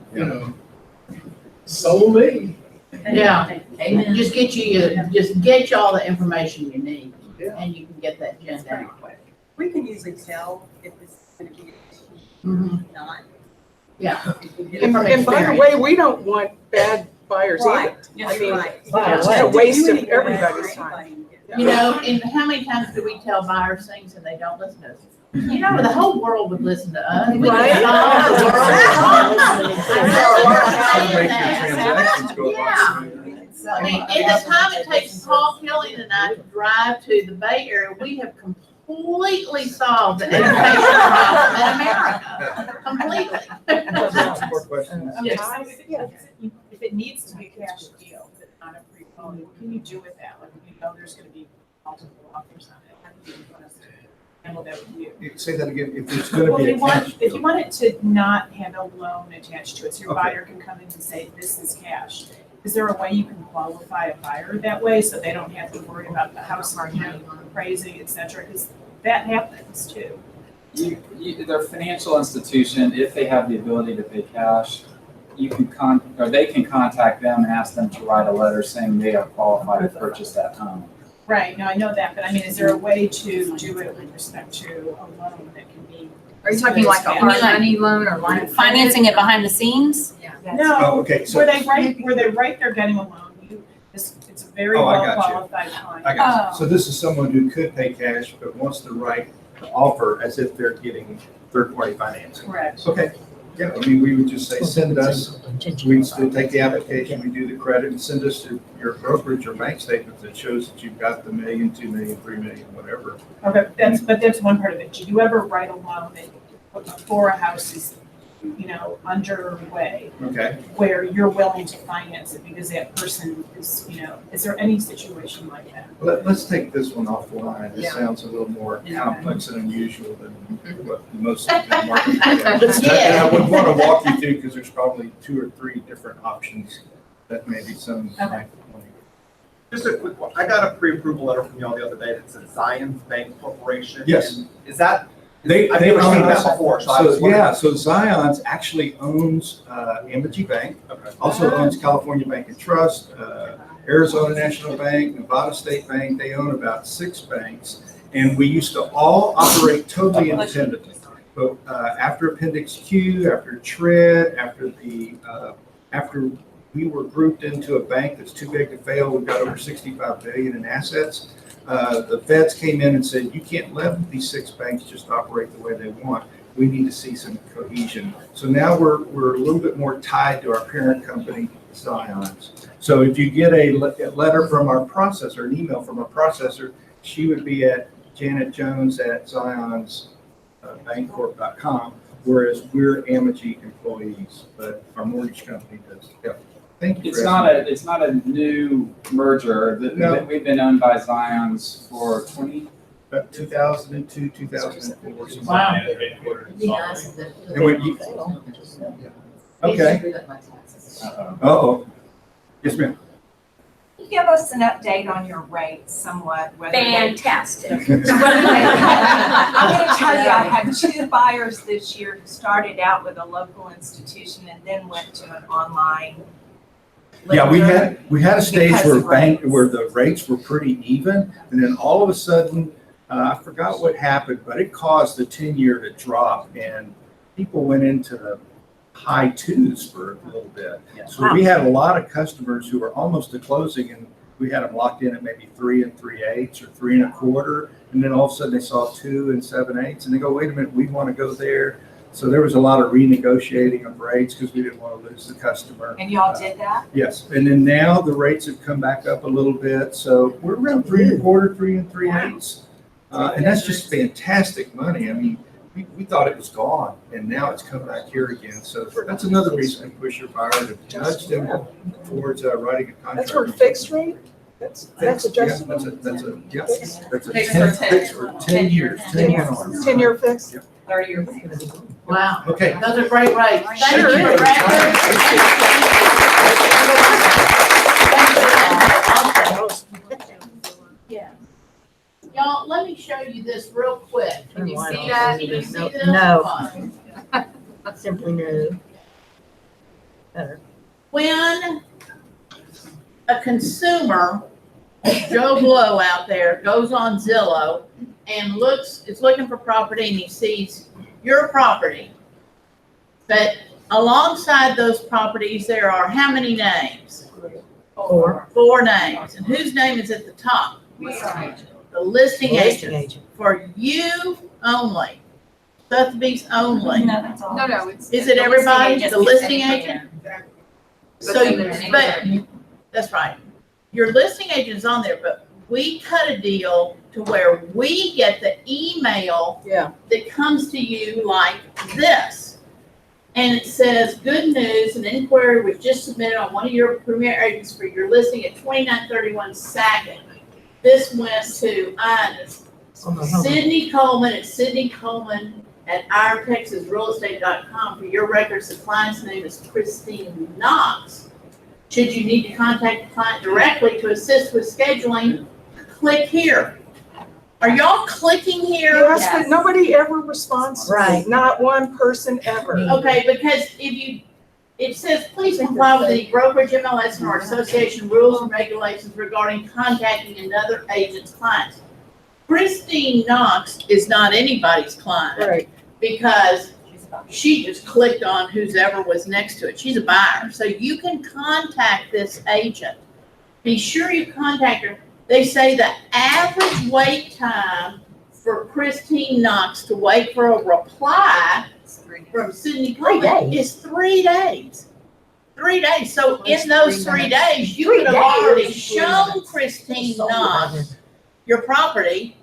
so me. Yeah. Amen. Just get you all the information you need and you can get that gen down quick. We can usually tell if it's going to be not. Yeah. And by the way, we don't want bad buyers either. I mean, it's a waste of everybody's time. And how many times do we tell buyers things and they don't listen to us? The whole world would listen to us. We could solve the world. I mean, in the time it takes Paul Kelly and I to drive to the Bay Area, we have completely solved the education problem in America. Completely. More questions? If it needs to be a cash deal, but not a pre-qual, what can you do with that? Like, there's gonna be multiple offers on it. How do you want us to handle that with you? Say that again, if it's gonna Well, be if you want it to not have a loan attached to it, so your Okay. buyer can come in and say, this is cash. Is there a way you can qualify a buyer that way so they don't have to worry about the house market appraising, et cetera? Because that happens too. Their financial institution, if they have the ability to pay cash, they can contact them and ask them to write a letter saying they are qualified to purchase that home. Right, no, I know that, but I mean, is there a way to do it with respect to a loan that can be? Are you talking like a hard money loan or line of credit? Financing it behind the scenes? No, okay, so- where they write they're getting a loan, it's a very Oh, I well got you. qualified client. I got you. So this is someone who could pay cash, but wants to write the offer as if they're getting third-party financing. Correct. Okay, yeah, I mean, we would just say, send us, we still take the application, we do the credit, and send us your brokerage or bank statement that shows that you've got the $1 million, $2 million, $3 million, whatever. Okay, that's one part of it. Do you ever write a loan that for a house is underway Okay. where you're willing to finance it because that person is, is there any situation like that? Let's take this one offline. It Yeah. sounds a little more Yeah. complex and unusual than what most of the market. Yeah. And I would want to walk you through, because there's probably 2 or 3 different options that maybe some might want to. Just a quick one. I got a pre-approval letter from y'all the other day that said Zions Bank Corporation. Yes. And is that, They I've never own seen that us. before, so I was wondering. Yeah, so Zions actually owns Amity Bank, Okay. also owns California Bank and Trust, Arizona National Bank, Nevada State Bank. They own about 6 banks, and we used to all operate totally independently. But after Appendix Q, after TRED, after we were grouped into a bank that's too big to fail, we've got over 65 billion in assets. The feds came in and said, you can't let these 6 banks just operate the way they want. We need to see some cohesion. So now we're a little bit more tied to our parent company, Zions. So if you get a letter from our processor, an email from our processor, she would be at Janet Jones at zionsbankcorp.com, whereas we're Amity employees, but our mortgage company does. Yeah. Thank you. It's not a new merger. No. We've been owned by Zions for 2002, 2004. something Wow. like that. Headquartered in Salt Lake. And when you, okay. Uh-oh. Yes, ma'am. Can you give us an update on your rates somewhat? Fantastic. I'm gonna tell you, I had 2 buyers this year who started out with a local institution and then went to an online. Yeah, we lender had a stage because where of rates. where the rates were pretty even, and then all of a sudden, I forgot what happened, but it caused the 10-year to drop, and people went into the high 2s for a little bit. So we had a lot of customers who were almost to closing, and we had them locked in at maybe 3 3/8 or 3 1/4, and then all of a sudden they saw 2 7/8, and they go, wait a minute, we want to go there. So there was a lot of renegotiating of rates because we didn't want to lose the customer. And y'all did that? Yes, and then now the rates have come back up a little bit, so we're around 3 1/4, 3 3/8. And that's just fantastic money. I mean, we thought it was gone, and now it's come back here again. So that's another reason to push your buyer to nudge them towards writing a contract. That's for fixed rate? That's adjustable? Yeah, that's a Fixed 10, for 10. fixed for 10 years. 10 years. 10-year fix? 30 years. Wow. Okay. Those are great rates. Thank Sure you, is. Yeah. Y'all, let me show you this real quick. Can you see that? Can you see this? No. Fine. Simply no. Better. When a consumer, Joe Blow out there, goes on Zillow and is looking for property and he sees your property, but alongside those properties, there are how many names? 4. 4 names. And whose name is at the top? The listing agent. For you only. Sotheby's only. No, it's. Is it the listing everybody? agent The is listing anything. agent? So, but, that's right. Your listing agent is on there, but we cut a deal to where we get the email that comes to you like this. And it says, good news, an inquiry was just submitted on one of your premier agents for your listing at 2931 Sackett. This went to Sydney Coleman at Sydney Coleman at OurTexasRealEstate.com. For your records, the client's name is Christine Knox. Should you need to contact the client directly to assist with scheduling, click here. Are y'all clicking here? Yes, but nobody ever responds to me. Right. Not one person ever. Okay, because it says, please comply with the brokerage MLS or association rules and regulations regarding contacting another agent's client. Christine Knox is not anybody's client. Right. Because she just clicked on whoever was next to it. She's a buyer. So you can contact this agent. Be sure you contact her. They say the average wait time for Christine Knox to wait for a reply from Sydney Coleman is 3 days. 3 days. So in those 3 days, you could have already shown Christine Knox your property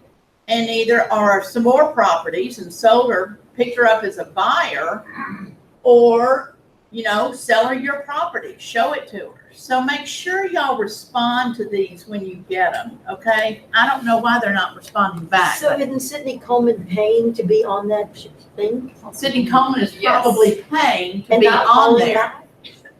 and either or some more properties and sold her, picked her up as a buyer, or, sell her your property, show it to her. So make sure y'all respond to these when you get them, okay? I don't know why they're not responding back. So isn't Sydney Coleman paying to be on that thing? Sydney Coleman is probably paying to And be not on calling there. back?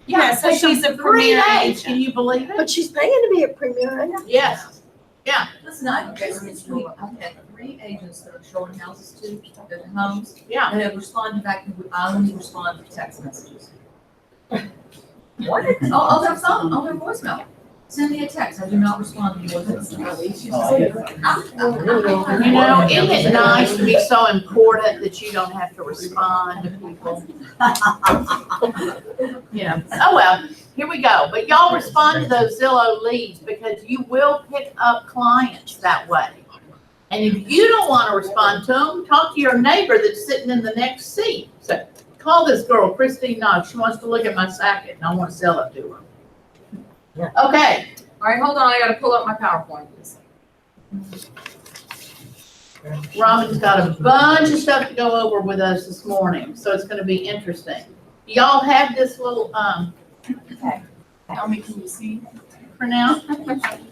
Yeah, so she's a 3 premier days, agent. can you believe it? But she's paying to be a premier agent. Yes, yeah. Listen, I've had 3 agents that I'm showing houses to, their homes, Yeah. and have responded back, I only respond to text messages. What? I'll their voicemail. Send me a text, I do not respond to voicemails. Isn't it nice to be so important that you don't have to respond to people? Oh well, here we go. But y'all respond to those Zillow leads because you will pick up clients that way. And if you don't want to respond to them, talk to your neighbor that's sitting in the next seat. So call this girl, Christine Knox. She wants to look at my socket and I want to sell it to her. Okay. All right, hold on, I gotta pull up my PowerPoint. Robin's got a bunch of stuff to go over with us this morning, so it's gonna be interesting. Y'all have this little, Okay. Tell me, can you see? for now?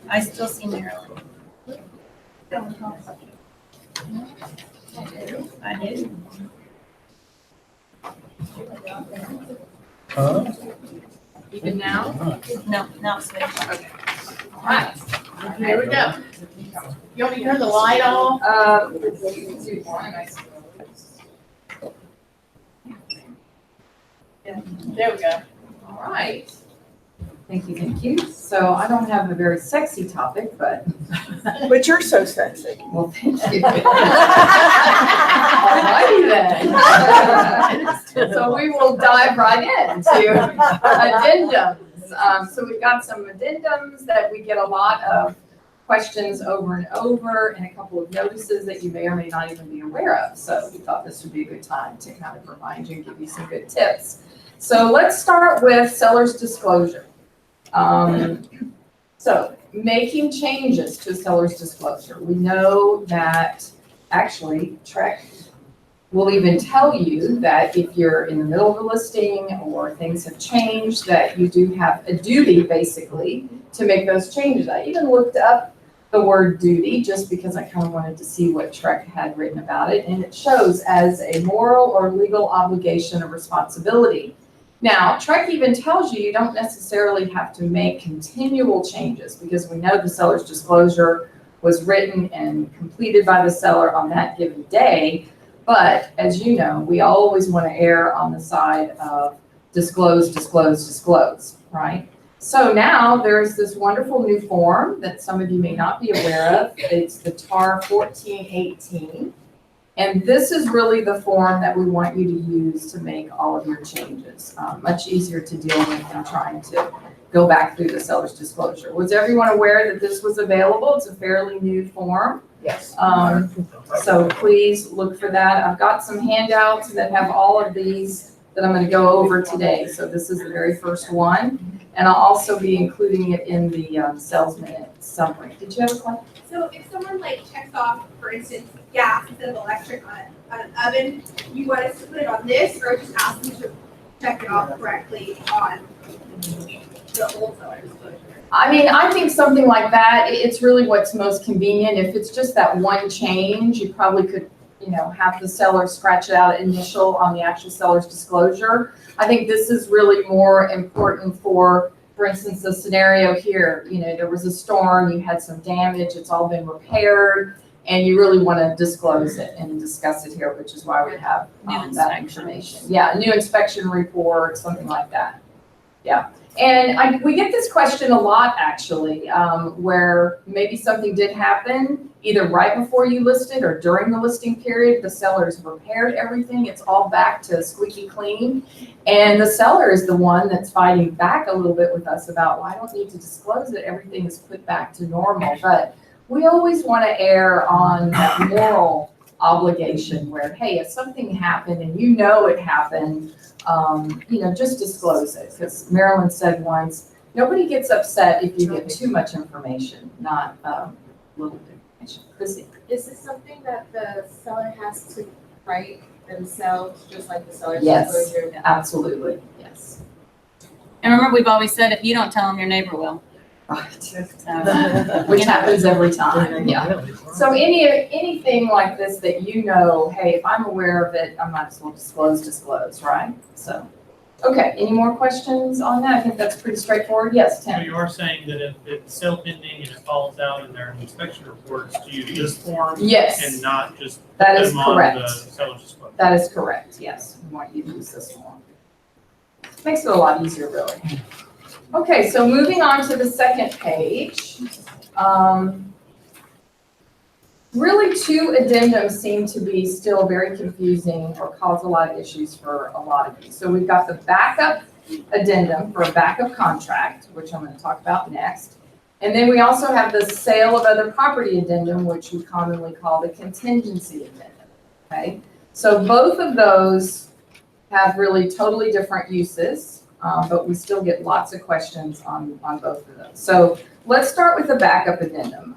I still see Marilyn. I do. Even now? No, it's me. Okay. All right, here we go. You want me to turn the light off? There we go. All right. Thank you. So I don't have a very sexy topic, but. But you're so sexy. Well, thank you. All righty then. So we will dive right into addendums. So we've got some addendums that we get a lot of questions over and over, and a couple of notices that you may or may not even be aware of. So we thought this would be a good time to kind of remind you and give you some good tips. So let's start with seller's disclosure. So making changes to seller's disclosure. We know that actually Trek will even tell you that if you're in the middle of a listing or things have changed, that you do have a duty basically to make those changes. I even looked up the word duty just because I kind of wanted to see what Trek had written about it, and it shows as a moral or legal obligation or responsibility. Now, Trek even tells you don't necessarily have to make continual changes because we know the seller's disclosure was written and completed by the seller on that given day. But as you know, we always want to err on the side of disclose, right? So now there's this wonderful new form that some of you may not be aware of. It's the TAR 1418. And this is really the form that we want you to use to make all of your changes. Much easier to deal with than trying to go back through the seller's disclosure. Was everyone aware that this was available? It's a fairly new form. Yes. So please look for that. I've got some handouts that have all of these that I'm going to go over today. So this is the very first one. And I'll also be including it in the sales minute summary. Did you have a question? So if someone checks off, for instance, gas instead of electric on an oven, you want us to put it on this, or just ask them to check it off correctly on the old seller disclosure? I mean, I think something like that, it's really what's most convenient. If it's just that one change, you probably could, have the seller scratch it out initial on the actual seller's disclosure. I think this is really more important for instance, the scenario here, there was a storm, you had some damage, it's all been repaired, and you really want to disclose it and discuss it here, which is why we have that information. Yeah, new inspection report, something like that. Yeah. And we get this question a lot, actually, where maybe something did happen either right before you listed or during the listing period. The seller's repaired everything. It's all back to squeaky clean. And the seller is the one that's fighting back a little bit with us about, well, I don't need to disclose it. Everything is put back to normal. But we always want to err on that moral obligation where, hey, if something happened and it happened, just disclose it. Because Marilyn said once, nobody gets upset if you get too much information, not little information. Chrissy? Is this something that the seller has to write themselves, just like the seller's Yes. disclosure? Absolutely, yes. And remember, we've always said, if you don't tell them, your neighbor will. Right. So, Which happens every time, yeah. So anything like this that you know, hey, if I'm aware of it, I might as well disclose, right? So, okay, any more questions on that? I think that's pretty straightforward. Yes, So Tim? you are saying that if it's sale pending and it falls out in their inspection reports, to use this form? Yes. And not just put That is them on correct. the seller's disclosure? That is correct, yes. We want you to use this form. Makes it a lot easier, really. Okay, so moving on to the second page. Really, two addendums seem to be still very confusing or cause a lot of issues for a lot of you. So we've got the backup addendum for a backup contract, which I'm going to talk about next. And then we also have the sale of other property addendum, which we commonly call the contingency addendum, okay? So both of those have really totally different uses, but we still get lots of questions on both of those. So let's start with the backup addendum.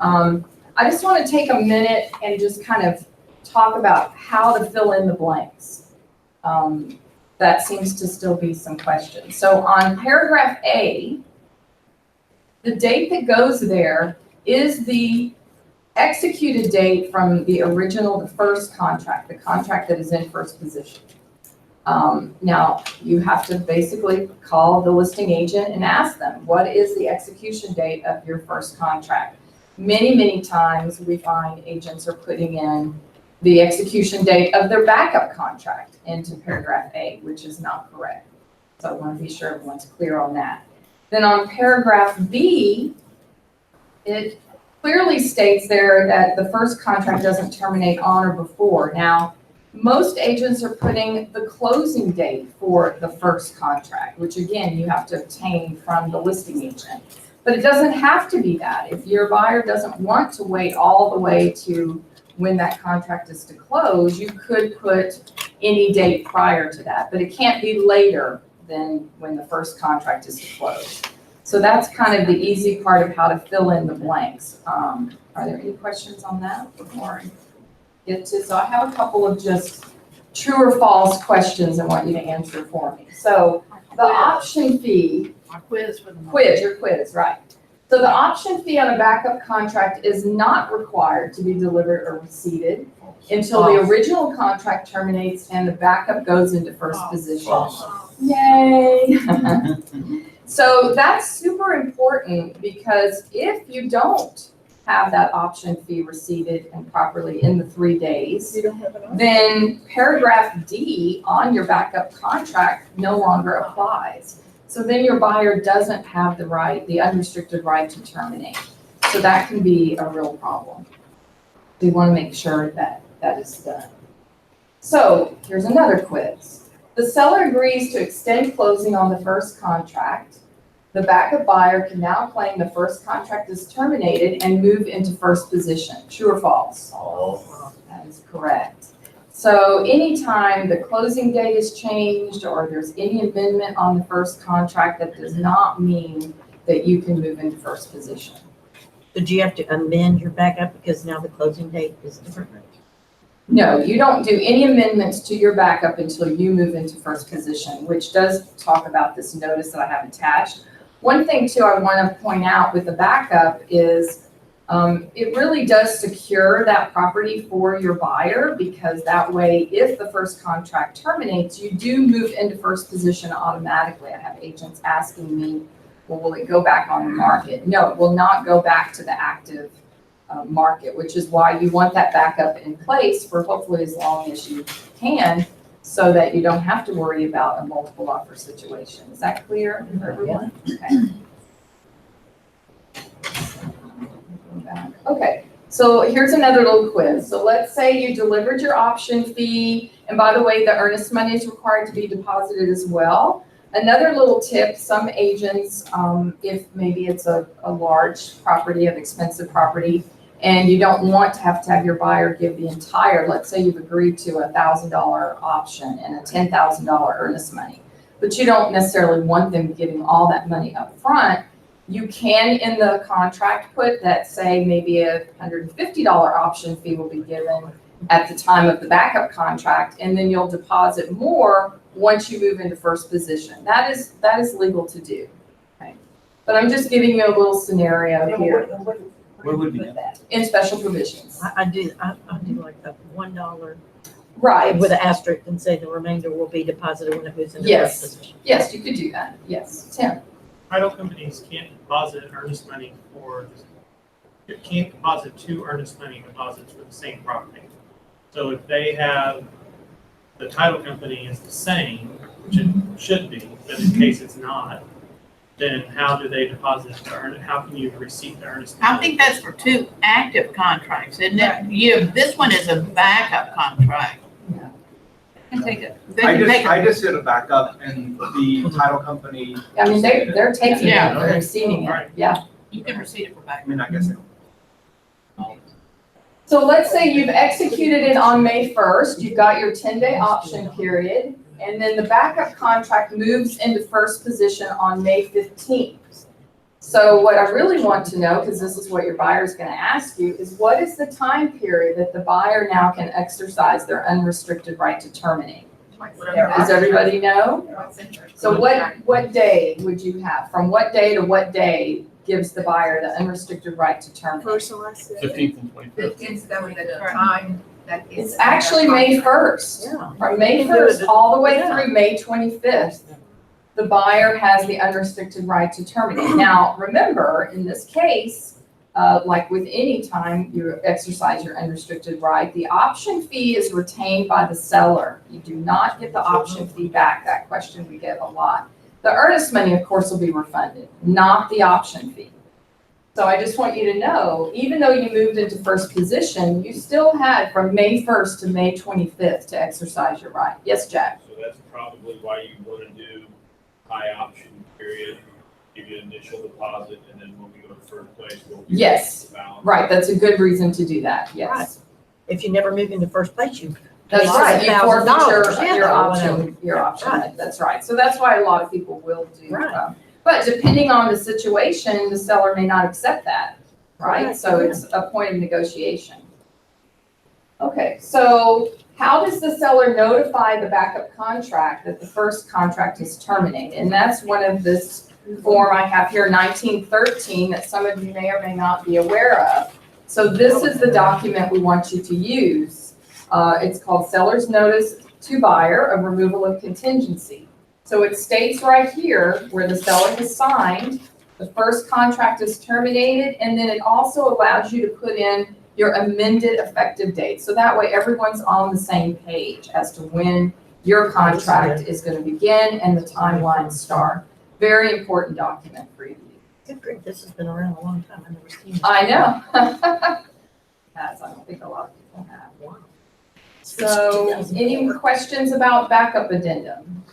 I just want to take a minute and just kind of talk about how to fill in the blanks. That seems to still be some questions. So on paragraph A, the date that goes there is the executed date from the original, the first contract, the contract that is in first position. Now, you have to basically call the listing agent and ask them, what is the execution date of your first contract? Many, many times we find agents are putting in the execution date of their backup contract into paragraph A, which is not correct. So I want to be sure everyone's clear on that. Then on paragraph B, it clearly states there that the first contract doesn't terminate on or before. Now, most agents are putting the closing date for the first contract, which again, you have to obtain from the listing agent. But it doesn't have to be that. If your buyer doesn't want to wait all the way to when that contract is to close, you could put any date prior to that, but it can't be later than when the first contract is to close. So that's kind of the easy part of how to fill in the blanks. Are there any questions on that before I get to? So I have a couple of just true or false questions I want you to answer for me. So the option fee. Quiz for the Your quiz, right. So the option fee on a backup contract is not required to be delivered or received until the original contract terminates and the backup goes into first position. Yay! So that's super important because if you don't have that option fee received and properly in the 3 days, then paragraph D on your backup contract no longer applies. So then your buyer doesn't have the right, the unrestricted right to terminate. So that can be a real problem. We want to make sure that that is done. So here's another quiz. The seller agrees to extend closing on the first contract. The backup buyer can now claim the first contract is terminated and move into first position. True or false? False. That is correct. So anytime the closing date is changed or there's any amendment on the first contract, that does not mean that you can move into first position. Did you have to amend your backup because now the closing date is different? No, you don't do any amendments to your backup until you move into first position, which does talk about this notice that I have attached. One thing too I want to point out with the backup is it really does secure that property for your buyer, because that way, if the first contract terminates, you do move into first position automatically. I have agents asking me, well, will it go back on the market? No, it will not go back to the active market, which is why you want that backup in place for hopefully as long as you can, so that you don't have to worry about a multiple offer situation. Is that clear for everyone? Okay. Okay, so here's another little quiz. So let's say you delivered your option fee, and by the way, the earnest money is required to be deposited as well. Another little tip, some agents, if maybe it's a large property, an expensive property, and you don't want to have your buyer give the entire, let's say you've agreed to a $1,000 option and a $10,000 earnest money, but you don't necessarily want them giving all that money up front. You can, in the contract, put that, say maybe a $150 option fee will be given, at the time of the backup contract, and then you'll deposit more once you move into first position. That is legal to do. Okay. But I'm just giving you a little scenario here Where would you that? in special provisions. I do like the $1 Right. with an asterisk and say the remainder will be deposited when it moves into Yes. first position. Yes, you could do that. Yes. Tim? Title companies can't deposit earnest money can't deposit two earnest money deposits for the same property. So if they have, the title company is the same, which it should be, but in case it's not, then how do they deposit the how can you receive the earnest money? I think that's for two active contracts, isn't it? This one is a backup contract. Can take it. I just did a backup and the title company. I mean, they're taking it, Yeah. they're receiving it, yeah. You can receive it for I backup. mean, I guess. So let's say you've executed it on May 1st, you've got your 10-day option period, and then the backup contract moves into first position on May 15th. So what I really want to know, because this is what your buyer is going to ask you, is what is the time period that the buyer now can exercise their unrestricted right to terminate? Does everybody know? So what day would you have? From what day to what day gives the buyer the unrestricted right to terminate? 15th and 25th. It's that was the time that is. It's actually May 1st. Yeah. From May 1st all the way through May 25th, the buyer has the unrestricted right to terminate. Now, remember, in this case, like with any time you exercise your unrestricted right, the option fee is retained by the seller. You do not get the option fee back. That question we get a lot. The earnest money, of course, will be refunded, not the option fee. So I just want you to know, even though you moved into first position, you still had from May 1st to May 25th to exercise your right. Yes, Jack? So that's probably why you want to do high option period, give you an initial deposit, and then when we go to first place, we'll. Yes, the balance. right, that's a good reason to do that, yes. Right. If you never move into first place, you. That's right, you forfeit $1,000, your option, that's right. So that's why a lot of people will do. Right. But depending on the situation, the seller may not accept that, right? Right, So it's a point of negotiation. Okay, so how does the seller notify the backup contract that the first contract is terminated? And that's one of this form I have here, 1913, that some of you may or may not be aware of. So this is the document we want you to use. It's called Seller's Notice to Buyer of Removal of Contingency. So it states right here where the seller has signed, the first contract is terminated, and then it also allows you to put in your amended effective date. So that way everyone's on the same page as to when your contract is going to begin and the timeline start. Very important document for you. Good grief, this has been around a long time. I've never seen it. I know. Yes, I don't think a lot of people have. So any questions about backup addendum?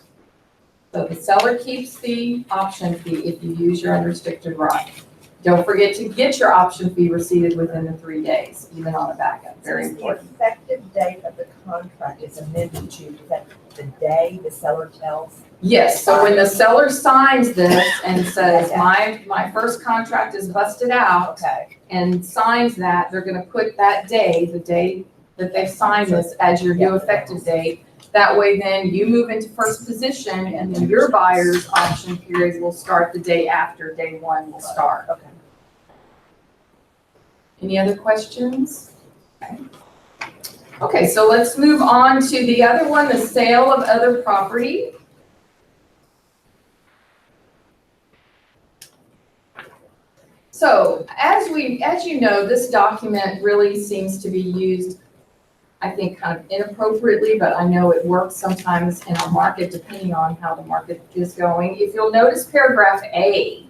So the seller keeps the option fee if you use your unrestricted right. Don't forget to get your option fee received within the 3 days, even on a backup. Very important. The effective date of the contract is amended to, is that the day the seller tells? Yes, so when the seller signs this and says, my first contract is busted out, and signs that, they're gonna put that day, the day that they sign this as your new effective date. That way then you move into first position and then your buyer's option period will start the day after day one will start. Okay. Any other questions? Okay, so let's move on to the other one, the sale of other property. So as you know, this document really seems to be used, I think, kind of inappropriately, but I know it works sometimes in our market depending on how the market is going. If you'll notice paragraph A,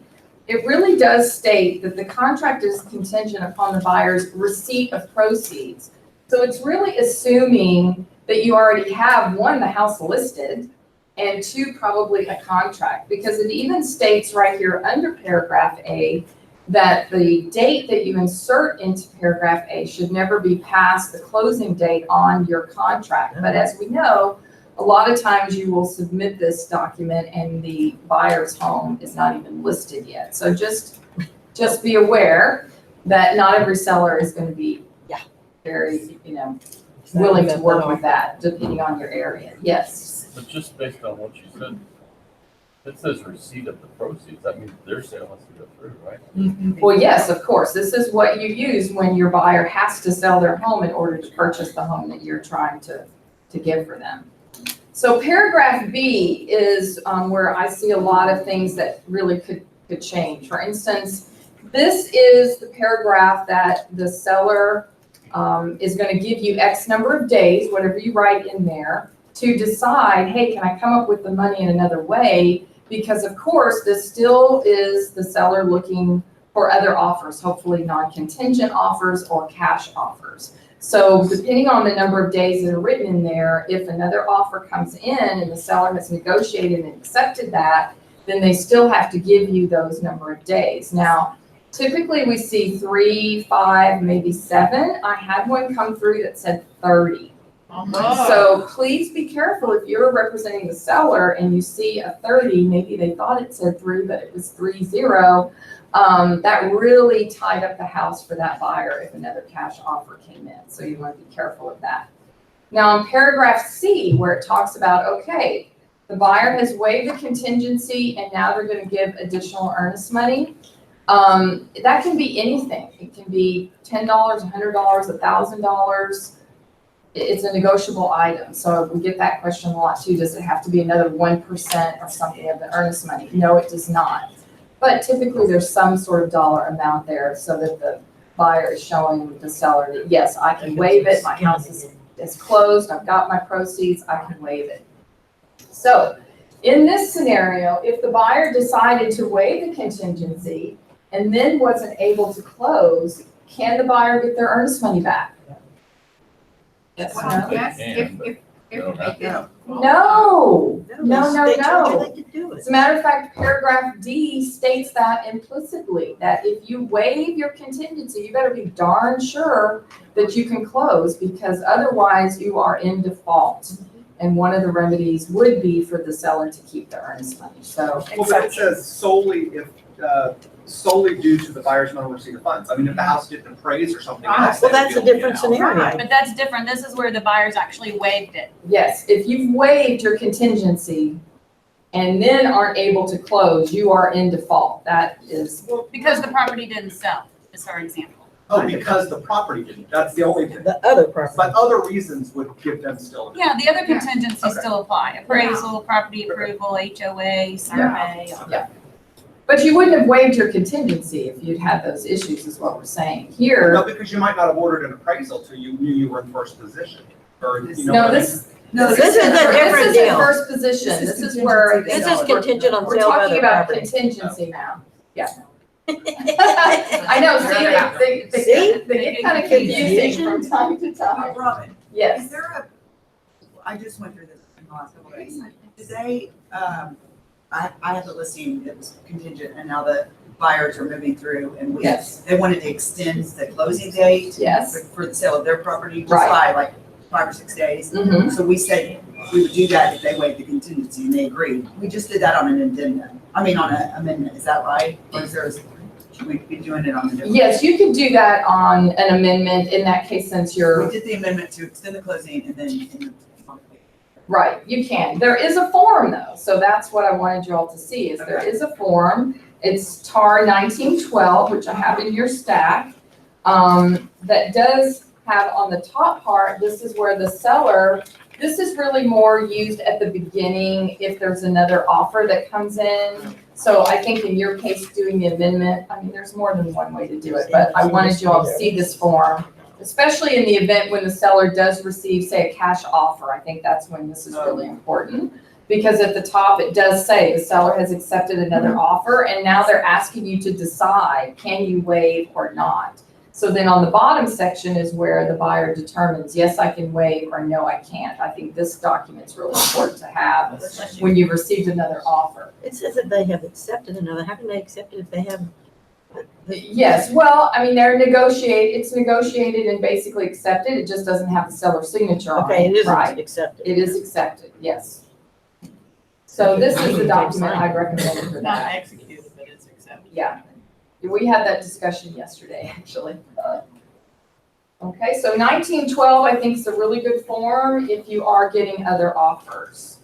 it really does state that the contract is contingent upon the buyer's receipt of proceeds. So it's really assuming that you already have, one, the house listed, and two, probably a contract, because it even states right here under paragraph A that the date that you insert into paragraph A should never be past the closing date on your contract. But as we know, a lot of times you will submit this document and the buyer's home is not even listed yet. So just be aware that not every seller is going to be very, willing to work with that, depending on your area, yes. But just based on what you said, it says receipt of the proceeds. That means their sale has to go through, right? Well, yes, of course, this is what you use when your buyer has to sell their home in order to purchase the home that you're trying to give for them. So paragraph B is where I see a lot of things that really could change. For instance, this is the paragraph that the seller is going to give you X number of days, whatever you write in there, to decide, hey, can I come up with the money in another way? Because of course, this still is the seller looking for other offers, hopefully non-contingent offers or cash offers. So depending on the number of days that are written in there, if another offer comes in and the seller has negotiated and accepted that, then they still have to give you those number of days. Now, typically we see 3, 5, maybe 7. I had one come through that said 30. So please be careful if you're representing the seller and you see a 30, maybe they thought it said 3, but it was 30. That really tied up the house for that buyer if another cash offer came in. So you want to be careful of that. Now in paragraph C, where it talks about, okay, the buyer has waived the contingency and now they're going to give additional earnest money. That can be anything. It can be $10, $100, $1,000. It's a negotiable item. So we get that question a lot too. Does it have to be another 1% or something of the earnest money? No, it does not. But typically there's some sort of dollar amount there so that the buyer is showing the seller that, yes, I can waive it. My house is closed. I've got my proceeds. I can waive it. So in this scenario, if the buyer decided to waive the contingency and then wasn't able to close, can the buyer get their earnest money back? Yes, no? Yes, if No. They told you they could do it. As a matter of fact, paragraph D states that implicitly, that if you waive your contingency, you better be darn sure that you can close, because otherwise you are in default. And one of the remedies would be for the seller to keep the earnest money, so. Well, but it says solely due to the buyer's non-receipt of funds. I mean, if the house didn't appraise or something else. Well, that's a different scenario. But that's different. This is where the buyers actually waived it. Yes, if you've waived your contingency and then aren't able to close, you are in default. That is. Because the property didn't sell, is our example. Oh, because the property didn't, that's the only thing. The other property. But other reasons would give them still. Yeah, the other contingencies Okay. still apply. Appraisal, property approval, HOA, survey. Yeah. But you wouldn't have waived your contingency if you'd had those issues, is what we're saying. Here. No, because you might not have ordered an appraisal till you knew you were in first position, or, you know. No, what I this is a different This is deal. in first position. This is where. This is contingent on We're sale of talking other about property. contingency now. Yeah. I know, they get kind of confusing from time to time. Robin, Yes. is there a, I just went through this in the last couple of days. Today, I had the listing that was contingent and now the buyers are moving through and Yes. they wanted to extend the closing date. Yes. For the sale of their property, just Right. by like 5 or 6 days. Mhm. So we said we would do that if they waived the contingency and they agreed. We just did that on an addendum, on an amendment, is that right? Or is there, should we be doing it on a different? Yes, you can do that on an amendment in that case, since you're. We did the amendment to extend the closing and then. Right, you can. There is a form though, so that's what I wanted you all to see, is there is a form. It's TAR 1912, which I have in your stack, that does have on the top part, this is where the seller, this is really more used at the beginning if there's another offer that comes in. So I think in your case, doing the amendment, I mean, there's more than one way to do it, but I wanted you all to see this form, especially in the event when the seller does receive, say, a cash offer. I think that's when this is really important. Because at the top, it does say the seller has accepted another offer, and now they're asking you to decide, can you waive or not? So then on the bottom section is where the buyer determines, yes, I can waive, or no, I can't. I think this document's really important to have when you've received another offer. It says that they have accepted another. How can they accept it if they have? Yes, well, I mean, it's negotiated and basically accepted. It just doesn't have the seller's signature on it. Okay, it is right? accepted. It is accepted, yes. So this is the document I'd recommend for Not that. executed, but it's accepted. Yeah. We had that discussion yesterday, actually. Okay, so 1912, I think is a really good form if you are getting other offers.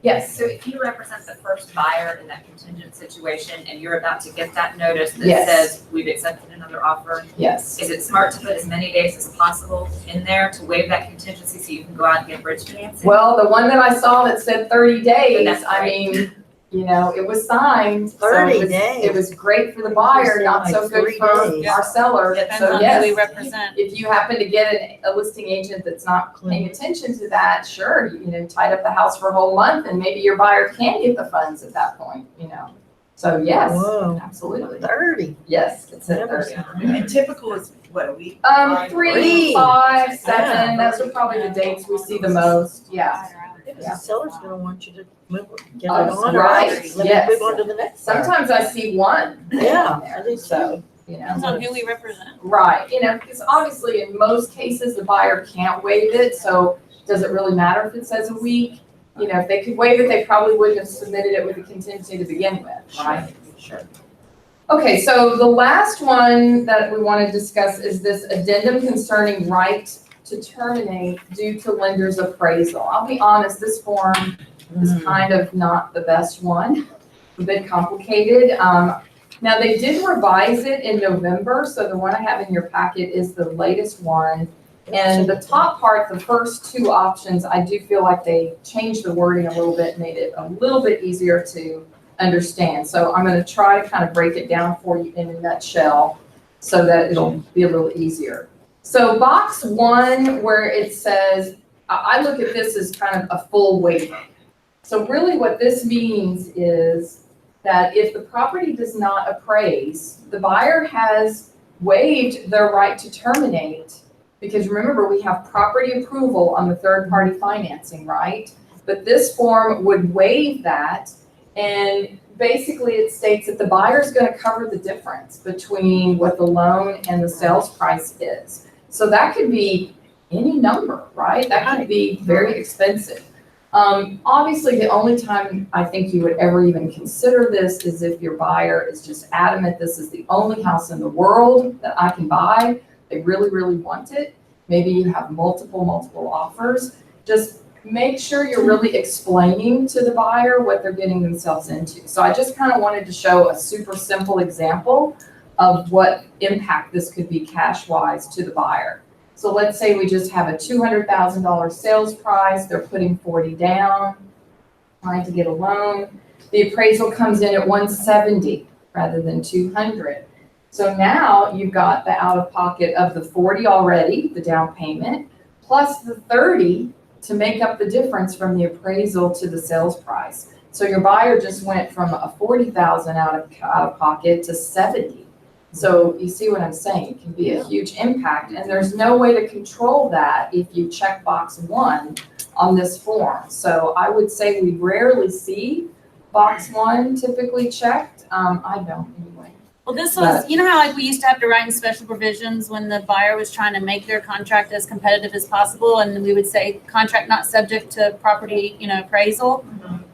Yes. So if you represent the first buyer in that contingent situation and you're about to get that notice that Yes. says we've accepted another offer, Yes. is it smart to put as many days as possible in there to waive that contingency so you can go out and get bridge financing? Well, the one that I saw that said 30 days, That's I great. mean, you know, it was signed. so 30 it was- days. It was great for the buyer, not so Like good 3 for days. our seller. Depends So on who yes, we represent. if you happen to get a listing agent that's not paying attention to that, sure, you know, tied up the house for a whole month and maybe your buyer can get the funds at that point, you know. So yes, Whoa. absolutely. 30. Yes, it's at Never 30. And typical is what, a week? 3, 5, 7, Yeah. those are probably the dates we see the most, yeah. The seller's gonna want you to move, get it Oh, on, right, right? Let yes. me move on to the next. buyer. Sometimes I see one. Yeah, in there, I do So, you know. Depends on who we represent. Right, you know, because obviously in most cases, the buyer can't waive it, so does it really matter if it says a week? You know, if they could waive it, they probably wouldn't have submitted it with a contingency to begin with, right? Sure. Okay, so the last one that we want to discuss is this addendum concerning right to terminate due to lender's appraisal. I'll be honest, this form is kind of not the best one, a bit complicated. Now, they did revise it in November, so the one I have in your packet is the latest one. And the top part, the first 2 options, I do feel like they changed the wording a little bit, made it a little bit easier to understand. So I'm going to try to kind of break it down for you in a nutshell so that it'll be a little easier. So box 1, where it says, I look at this as kind of a full waiver. So really what this means is that if the property does not appraise, the buyer has waived their right to terminate, because remember, we have property approval on the third-party financing, right? But this form would waive that, and basically it states that the buyer is going to cover the difference between what the loan and the sales price is. So that could be any number, right? That could be very expensive. Obviously, the only time I think you would ever even consider this is if your buyer is just adamant, this is the only house in the world that I can buy. They really, really want it. Maybe you have multiple offers. Just make sure you're really explaining to the buyer what they're getting themselves into. So I just kind of wanted to show a super simple example of what impact this could be cash-wise to the buyer. So let's say we just have a $200,000 sales price, they're putting 40 down, trying to get a loan. The appraisal comes in at 170 rather than 200. So now you've got the out-of-pocket of the 40 already, the down payment, plus the 30 to make up the difference from the appraisal to the sales price. So your buyer just went from a 40,000 out of pocket to 70. So you see what I'm saying? It can be a huge impact, and there's no way to control that if you check box 1 on this form. So I would say we rarely see box 1 typically checked. I don't anyway. Well, this was, you know how like we used to have to write in special provisions when the buyer was trying to make their contract as competitive as possible, and we would say contract not subject to property, you know, appraisal.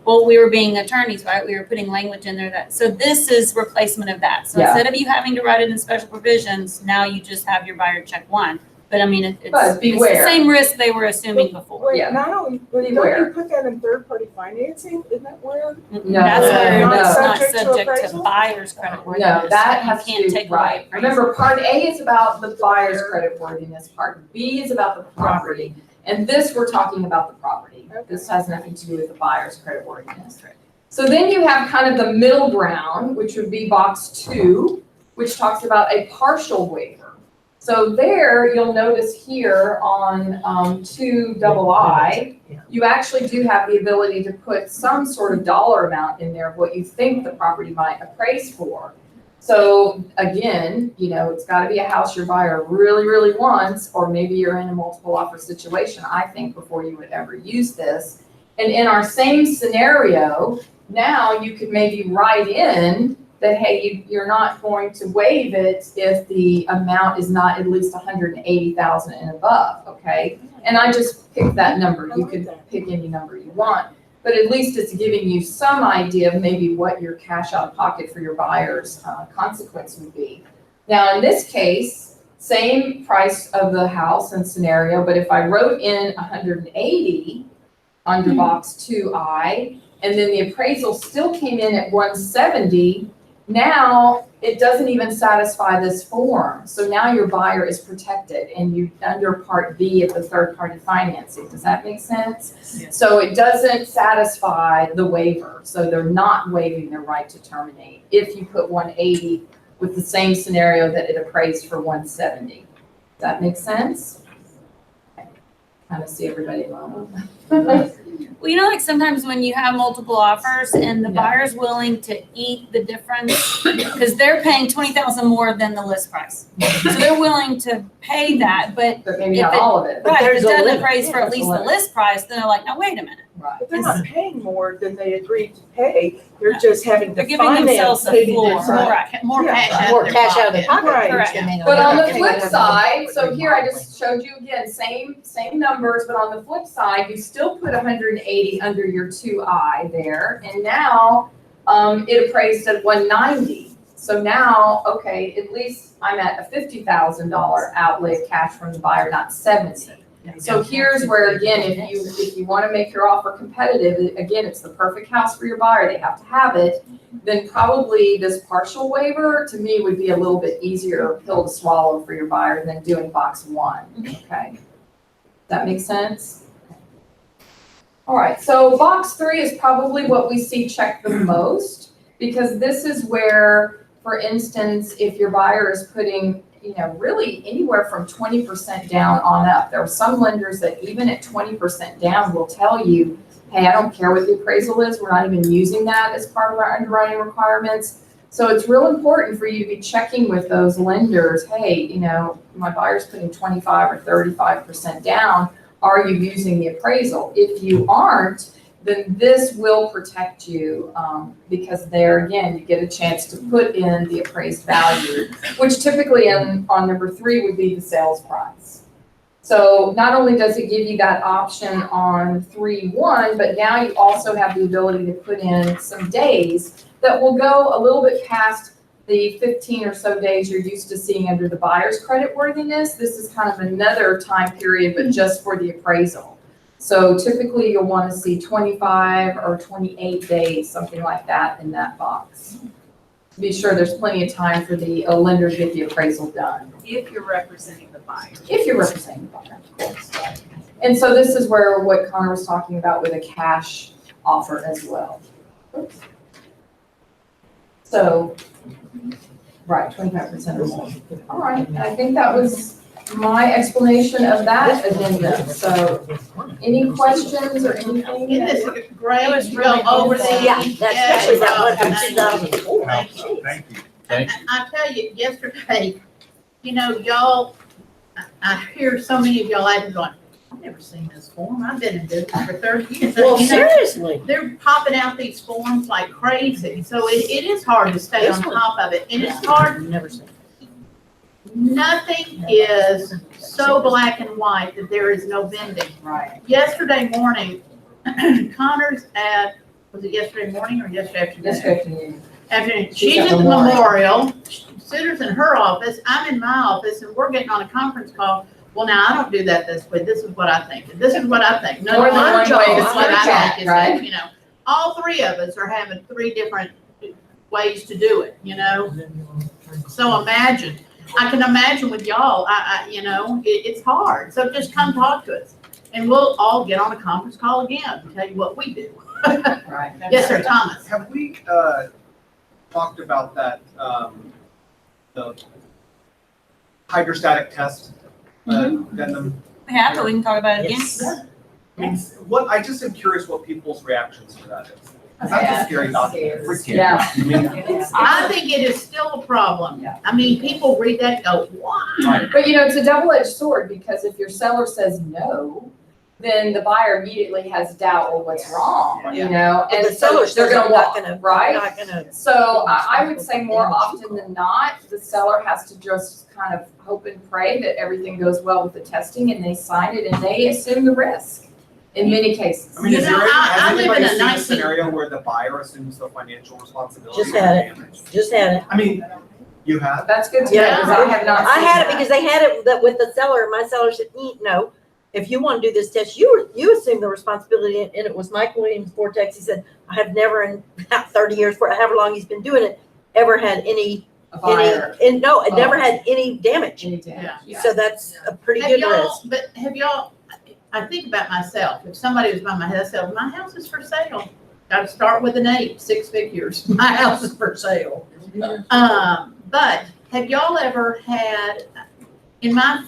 Well, we were being attorneys, right? We were putting language in there that, so this is replacement of that. So instead of you having to write it in special provisions, now you just have your buyer check 1. But I mean, it's the same risk they were assuming before. Wait, not only, but don't you put that in third-party financing? Isn't that where? No, that's where Not it's not subject to subject to appraisal? buyer's creditworthiness. No, that has You can't to take be, right. away Remember, part A is about the buyer's creditworthiness, part B is about the property. And this, we're talking about the property. This has nothing to do with the buyer's creditworthiness. So then you have kind of the middle ground, which would be box 2, which talks about a partial waiver. So there, you'll notice here on 2II, you actually do have the ability to put some sort of dollar amount in there of what you think the property might appraise for. So again, you know, it's got to be a house your buyer really, really wants, or maybe you're in a multiple offer situation, I think, before you would ever use this. And in our same scenario, now you could maybe write in that, hey, you're not going to waive it if the amount is not at least 180,000 and above, okay? And I just picked that number. You could pick any number you want, but at least it's giving you some idea of maybe what your cash out of pocket for your buyer's consequence would be. Now, in this case, same price of the house and scenario, but if I wrote in 180 under box 2I, and then the appraisal still came in at 170, now it doesn't even satisfy this form. So now your buyer is protected and you under Part B of the third party financing. Does that make sense? Yes. So it doesn't satisfy the waiver. So they're not waiving their right to terminate if you put 180 with the same scenario that it appraised for 170. Does that make sense? Kind of see everybody alone. Well, you know, like sometimes when you have multiple offers and the Yeah. buyer's willing to eat the difference, because they're paying 20,000 more than the list price. So they're willing to pay that, but But maybe if not it- all of it. right, if there's it a doesn't limit. appraise for Yeah, at there's a least the limit. list price, then they're like, now wait a minute. Right. But they're not paying more than they agreed to pay. They're just having They're to giving themselves finance a it. floor, Right. right? More Yeah. cash out More of their cash out of their pocket. pocket. Right. Correct. which they may not But on the have. flip side, so here I just showed you again, same numbers, but on the flip side, you still put 180 under your 2I there, and now it appraised at 190. So now, okay, at least I'm at a $50,000 outlay of cash from the buyer, not 70. So here's where, again, if you want to make your offer competitive, again, it's the perfect house for your buyer, they have to have it, then probably this partial waiver, to me, would be a little bit easier pill to swallow for your buyer than doing box 1, okay? That makes sense? All right, so box 3 is probably what we see checked the most, because this is where, for instance, if your buyer is putting, you know, really anywhere from 20% down on up. There are some lenders that even at 20% down will tell you, hey, I don't care what the appraisal is, we're not even using that as part of our underwriting requirements. So it's real important for you to be checking with those lenders, hey, you know, my buyer's putting 25 or 35% down, are you using the appraisal? If you aren't, then this will protect you, because there, again, you get a chance to put in the appraised value, which typically on number 3 would be the sales price. So not only does it give you that option on 3-1, but now you also have the ability to put in some days that will go a little bit past the 15 or so days you're used to seeing under the buyer's creditworthiness. This is kind of another time period, but just for the appraisal. So typically you'll want to see 25 or 28 days, something like that in that box. Be sure there's plenty of time for the lender to get the appraisal done. If you're representing the buyer. If you're representing the buyer, of course. And so this is where what Connor was talking about with a cash offer as well. Oops. So, right, 25% or more. All right, and I think that was my explanation of that addendum. So, any questions or anything? Isn't this great? It was to really go over beautiful. these? Yeah, especially that one from 2004. Thank you. Thank you. I tell you, yesterday, you know, y'all, I hear so many of y'all out there going, I've never seen this form. I've been in business for 30 years. Well, You know, seriously. they're popping out these forms like crazy. So it is hard to stay on top of it. And it's hard. Never seen. Nothing is so black and white that there is no bending. Right. Yesterday morning, Connor's at, was it yesterday morning or yesterday afternoon? Yesterday Afternoon. She's She's at at the Memorial. memorial. Sitter's in her office. I'm in my office, and we're getting on a conference call. Well, now I don't do that this way. This is what I think. And this is what I think. No, More than my one job way to is what skin a I cat, think is right? that, you know, all 3 of us are having 3 different ways to do it, you know? So imagine. I can imagine with y'all, you know, it's hard. So just come talk to us. And we'll all get on a conference call again and tell you what we do. Right. Yes, sir, Thomas. Have we talked about that, the hydrostatic test addendum? We have, but we can talk about it again. Yes. What, I just am curious what people's reactions to that is. 'Cause that's a scary document. Freaks me Yeah. out. I mean, I think it is still a problem. Yeah. I mean, people read that and go, why? But you know, it's a double-edged sword, because if your seller says no, then the buyer immediately has doubt, well, what's wrong, you know? And And the so seller they're says, gonna I'm not walk, gonna, right? not gonna. So I would say more often than not, the seller has to just kind of hope and pray that everything goes well with the testing, and they sign it and they assume the risk in many cases. I mean, You is know, there, I has live in anybody a seen a 19 scenario where the buyer assumes the financial responsibility Just of the had it. damage? Just had it. I mean, You have? That's good to know, because I have not I seen had it that. because they had it with the seller. My seller said, no, if you want to do this test, you assume the responsibility. And it was Mike Williams, Vortex. He said, I have never in about 30 years, for however long he's been doing it, ever had never had any damage. Yeah. So that's a pretty Have good y'all, risk. but have y'all, I think about myself, if somebody was buying my house, my house is for sale. Gotta start with an 8, 6 figures. My house is for sale. But have y'all ever had, in my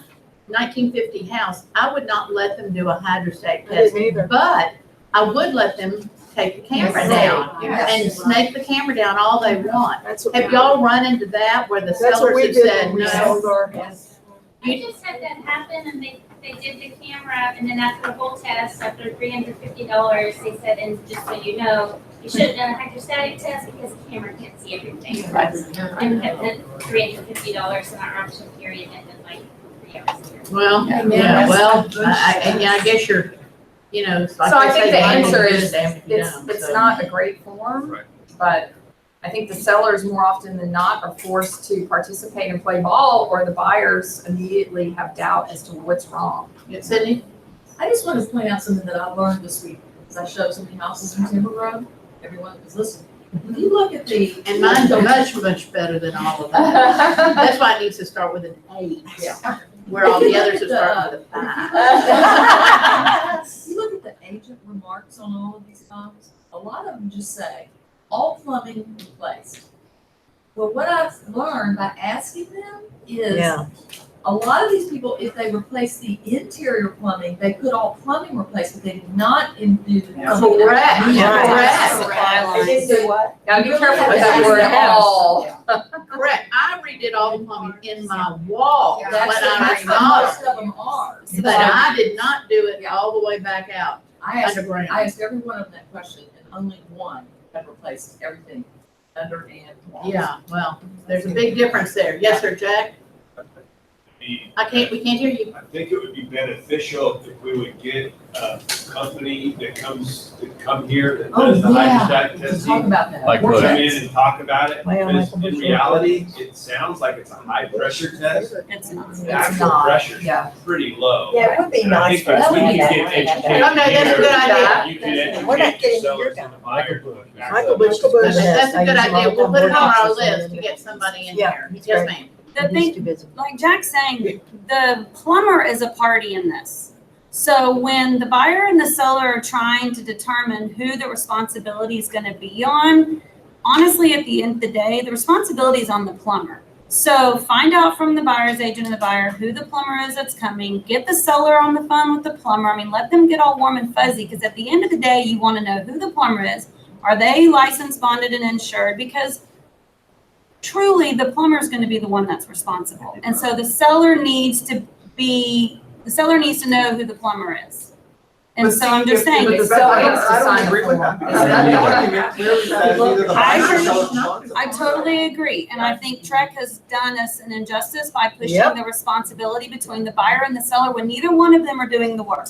1950 house, I would not let them do a hydrostatic I test. didn't either. But I would let them take the camera down and snake the camera down all they want. That's what Have y'all run into that where the That's what sellers we have did said when we no? sold our. I just had that happen and they did the camera and then after the whole test, after $350, they said, and just so you know, you should have done a hydrostatic test because the camera can't see everything. And kept it $350 in our option period and then like 3 hours later. Well, yeah, well, I guess you're, you know, it's like So I they think say, the money answer is is, damned if you it's, don't, it's so. not a great form, but I think the sellers more often than not are forced to participate and play ball, or the buyers immediately have doubt as to what's wrong. Sydney? I just want to point out something that I learned this week, as I showed some houses in Timber Grove, everyone was listening. If you look at the. And mine's much, much better than all of that. That's why it needs to start with an 8. Yeah. Where all the others are starting with a 5. You look at the agent remarks on all of these homes, a lot of them just say, all plumbing replaced. Well, what I've learned by asking them is, Yeah. a lot of these people, if they replace the interior plumbing, they put all plumbing replaced, but they did not do the plumbing. Correct, Correct. They did what? Gotta be You careful really with have that to word use the all. Correct. I redid all the plumbing in my wall when That's I what most remodeled. of them are. But I did not do it all the way back out I underground. asked every one of them that question, and only one had replaced everything under and walls. Yeah, well, there's a big difference there. Yes, sir, Jack? We can't hear you. I think it would be beneficial if we would get a company that come here that does the hydrostatic Talk testing. about that. Like Come what? in and talk about it, Well, because Michael in Bush- reality, it sounds like it's a high pressure test. It's not. The actual not, pressure is yeah. pretty low. Yeah, it would be And I nice think for us if to we have can that. get educated Okay, that's a good idea. You can We're not educate getting the your sellers guy. and the buyers. Michael Bush is the That's best. a good I use him all idea. the We'll time. put it on our Vortex is list to on get somebody in Yeah, here. it's Yes, great. ma'am. The it. He's thing, too busy. like Jack's saying, the plumber is a party in this. So when the buyer and the seller are trying to determine who the responsibility is going to be on, honestly, at the end of the day, the responsibility is on the plumber. So find out from the buyer's agent and the buyer who the plumber is that's coming. Get the seller on the phone with the plumber. I mean, let them get all warm and fuzzy, because at the end of the day, you want to know who the plumber is. Are they licensed, bonded, and insured? Because truly, the plumber is going to be the one that's responsible. And so the seller needs to know who the plumber is. And But so see, I'm just if- saying, but it's the- I don't- needs to I don't sign agree the with form. that, because that document clearly says neither the I buyer nor agree. seller is responsible. I totally agree. And I think Trek has done us an injustice by pushing Yep. the responsibility between the buyer and the seller when neither one of them are doing the work.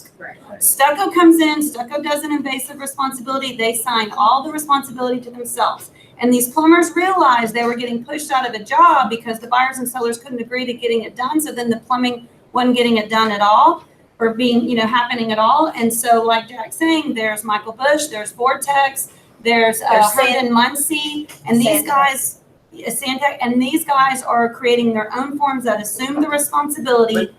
Stucco comes in, Stucco does an invasive responsibility, they sign all the responsibility to themselves. And these plumbers realized they were getting pushed out of a job because the buyers and sellers couldn't agree to getting it done. So then the plumbing wasn't getting it done at all, or being, happening at all. And so like Jack's saying, there's Michael Bush, there's Vortex, there's Herndon Muncie, and these guys, Santec, and these guys are creating their own forms that assume the responsibility.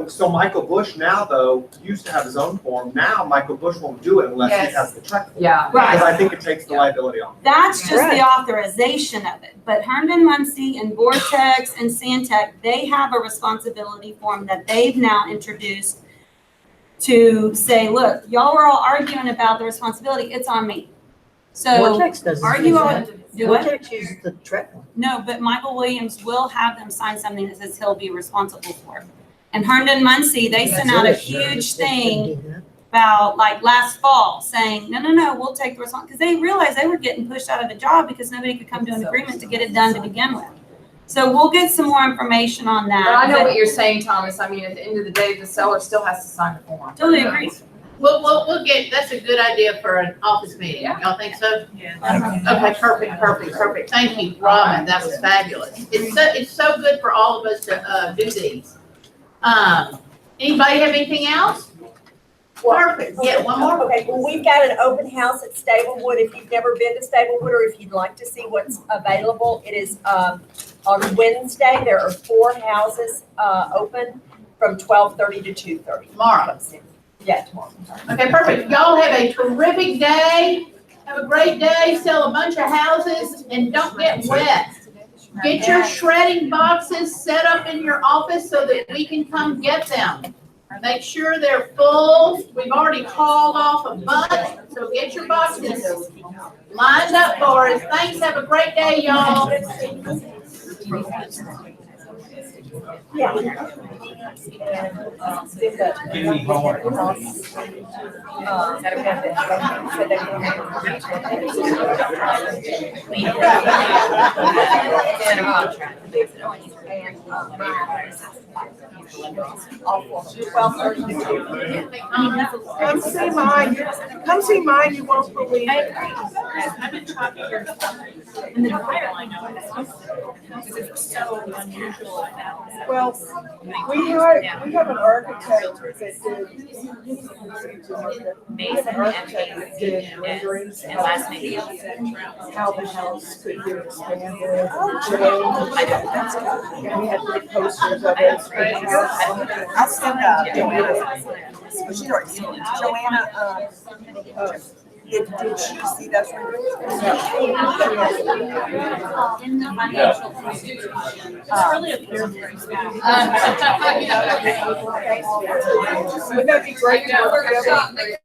So Michael Bush now, though, used to have his own form. Now Michael Bush won't do it unless he has the Trek form. Yeah. Because I think it takes the liability off. That's just Right. the authorization of it. But Herndon Muncie and Vortex and Santec, they have a responsibility form that they've now introduced to say, look, y'all were all arguing about the responsibility, it's on me. So Vortex doesn't argue use all, that. do it? Vortex uses the Trek one. No, but Michael Williams will have them sign something that says he'll be responsible for it. And Herndon Muncie, they sent out a huge thing about like last fall saying, no, we'll take the responsibility, because they realized they were getting pushed out of a job because nobody could come to an agreement to get it done to begin with. So we'll get some more information on that. But I know what you're saying, Thomas. I mean, at the end of the day, the seller still has to sign the form. Totally agree. We'll get, that's a good idea for an office meeting. Y'all think so? Okay, perfect. Thank you, Robin. That was fabulous. It's so good for all of us to, do these. Anybody have anything else? Perfect. Yeah, one more. Okay, well, we've got an open house at Stablewood. If you've never been to Stablewood or if you'd like to see what's available, it is, on Wednesday. There are 4 houses, open from 12:30 to 2:30. Tomorrow. Yeah, tomorrow. Okay, perfect. Y'all have a terrific day. Have a great day. Sell a bunch of houses and don't get wet. Get your shredding boxes set up in your office so that we can come get them. Make sure they're full. We've already hauled off a bunch, so get your boxes lined up for us. Thanks. Have a great day, y'all. Yeah. Come see mine. Come see mine. You won't believe it. I've been talking here, and the fire line, because it's so unusual now. Well, we have an architect that did renderings And last name. how the house could be expanded, and we had big posters of it. I'll send Joanna. Joanna, did she see those renderings? In the financial institution. It's really a peer group. Wouldn't that be great to work together?